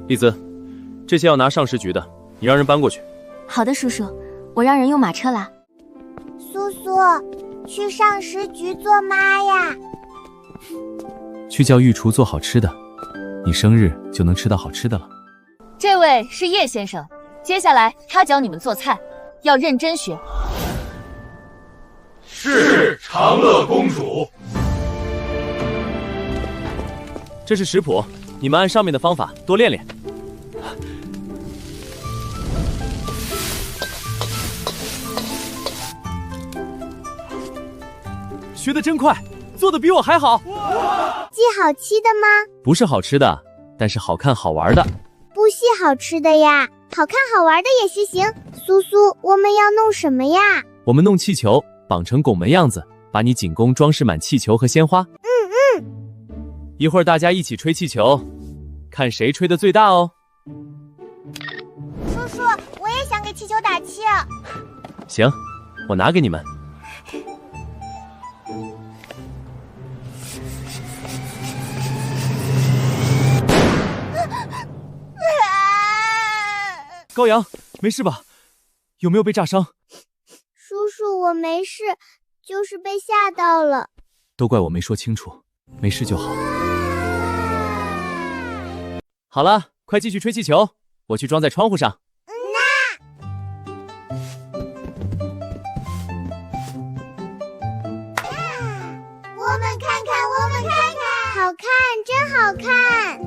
丽子，这些要拿上食局的，你让人搬过去。好的，叔叔，我让人用马车拉。苏苏，去上食局做妈呀？去叫御厨做好吃的，你生日就能吃到好吃的了。这位是叶先生，接下来他教你们做菜，要认真学。是长乐公主。这是食谱，你们按上面的方法多练练。学得真快，做得比我还好。系好吃的吗？不是好吃的，但是好看好玩的。不系好吃的呀，好看好玩的也是行。苏苏，我们要弄什么呀？我们弄气球，绑成拱门样子，把你仅供装饰满气球和鲜花。一会儿大家一起吹气球，看谁吹得最大哦。叔叔，我也想给气球打气。行，我拿给你们。高阳，没事吧？有没有被炸伤？叔叔，我没事，就是被吓到了。都怪我没说清楚，没事就好。好了，快继续吹气球，我去装在窗户上。我们看看，我们看看，好看，真好看。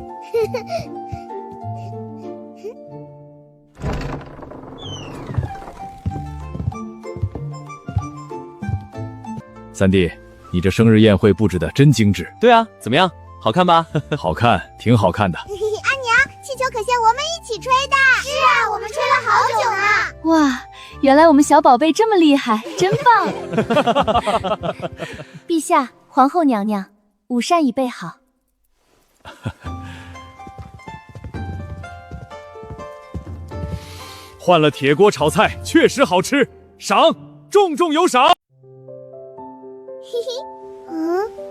三弟，你这生日宴会布置的真精致。对啊，怎么样？好看吧？好看，挺好看的。阿娘，气球可惜我们一起吹的。是啊，我们吹了好久呢。哇，原来我们小宝贝这么厉害，真棒！陛下，皇后娘娘，午膳已备好。换了铁锅炒菜，确实好吃，赏，重重有赏。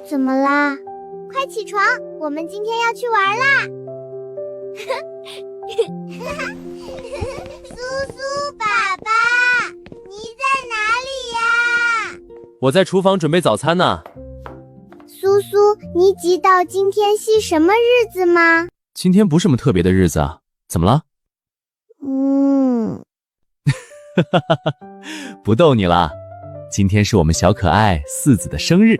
怎么啦？快起床，我们今天要去玩啦！苏苏爸爸，你在哪里呀？我在厨房准备早餐呢。苏苏，你知道今天是什么日子吗？今天不是什么特别的日子啊，怎么了？不逗你了，今天是我们小可爱四子的生日。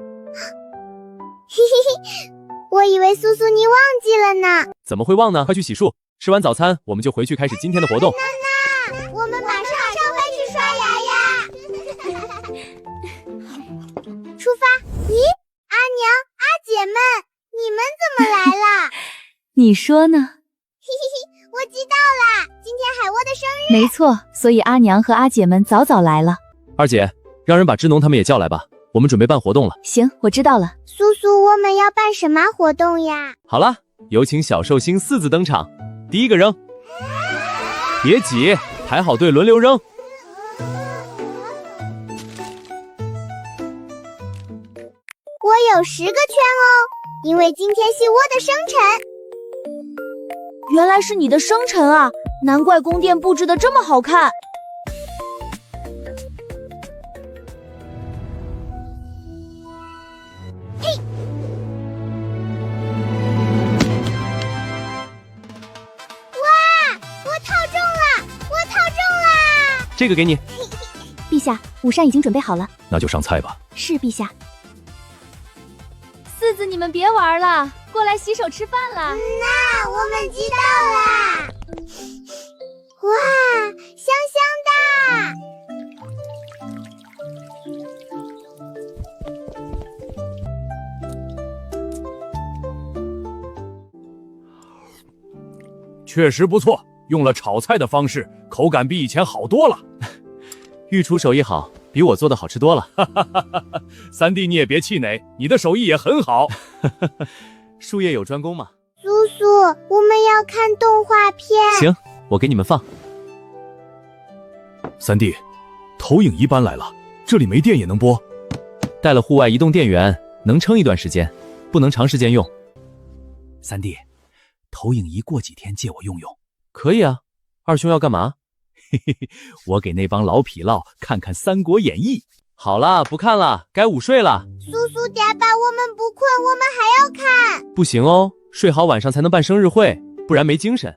我以为苏苏你忘记了呢。怎么会忘呢？快去洗漱，吃完早餐我们就回去开始今天的活动。娜，我们马上回去刷牙呀！出发！咦，阿娘、阿姐们，你们怎么来了？你说呢？我知道啦，今天海沃的生日。没错，所以阿娘和阿姐们早早来了。二姐，让人把支农他们也叫来吧，我们准备办活动了。行，我知道了。苏苏，我们要办什么活动呀？好了，有请小寿星四子登场。第一个扔，别挤，排好队轮流扔。我有10个圈哦，因为今天是我的生辰。原来是你的生辰啊，难怪宫殿布置的这么好看。这个给你。陛下，午膳已经准备好了。那就上菜吧。是，陛下。四子，你们别玩了，过来洗手吃饭啦。那我们知道啦。哇，香香的。确实不错，用了炒菜的方式，口感比以前好多了。御厨手艺好，比我做的好吃多了。三弟，你也别气馁，你的手艺也很好。术业有专攻嘛。苏苏，我们要看动画片。行，我给你们放。三弟，投影仪搬来了，这里没电也能播。带了户外移动电源，能撑一段时间，不能长时间用。三弟，投影仪过几天借我用用。可以啊，二兄要干嘛？嘿嘿嘿，我给那帮老痞佬看看《三国演义》。好了，不看了，该午睡了。苏苏爹爸，我们不困，我们还要看。不行哦，睡好晚上才能办生日会，不然没精神。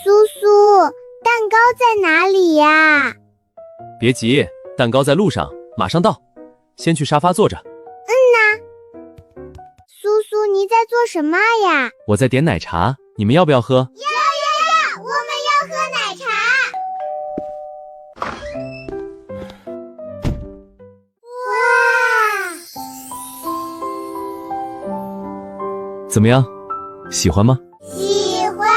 苏苏，蛋糕在哪里呀？别急，蛋糕在路上，马上到。先去沙发坐着。苏苏，你在做什么呀？我在点奶茶，你们要不要喝？要，我们要喝奶茶。哇，怎么样，喜欢吗？喜欢。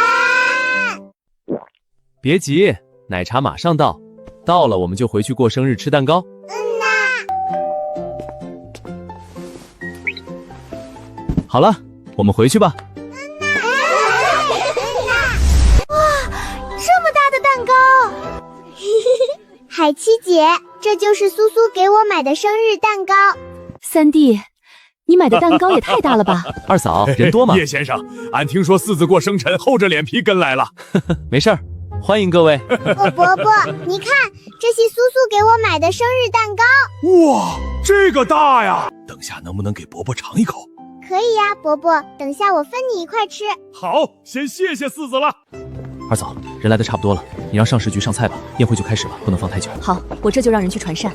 别急，奶茶马上到，到了我们就回去过生日吃蛋糕。好了，我们回去吧。哇，这么大的蛋糕！海七姐，这就是苏苏给我买的生日蛋糕。三弟，你买的蛋糕也太大了吧？二嫂，人多吗？叶先生，俺听说四子过生辰，厚着脸皮跟来了。没事儿，欢迎各位。伯伯，你看，这是苏苏给我买的生日蛋糕。哇，这个大呀！等下能不能给伯伯尝一口？可以呀，伯伯，等下我分你一块吃。好，先谢谢四子了。二嫂，人来的差不多了，你让上食局上菜吧，宴会就开始了，不能放太久。好，我这就让人去传膳。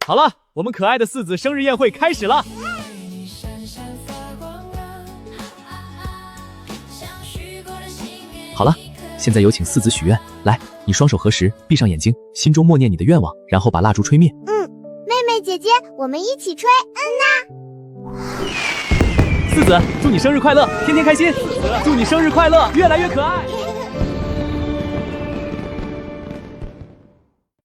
好了，我们可爱的四子生日宴会开始了。好了，现在有请四子许愿。来，你双手合十，闭上眼睛，心中默念你的愿望，然后把蜡烛吹灭。妹妹姐姐，我们一起吹。四子，祝你生日快乐，天天开心！祝你生日快乐，越来越可爱。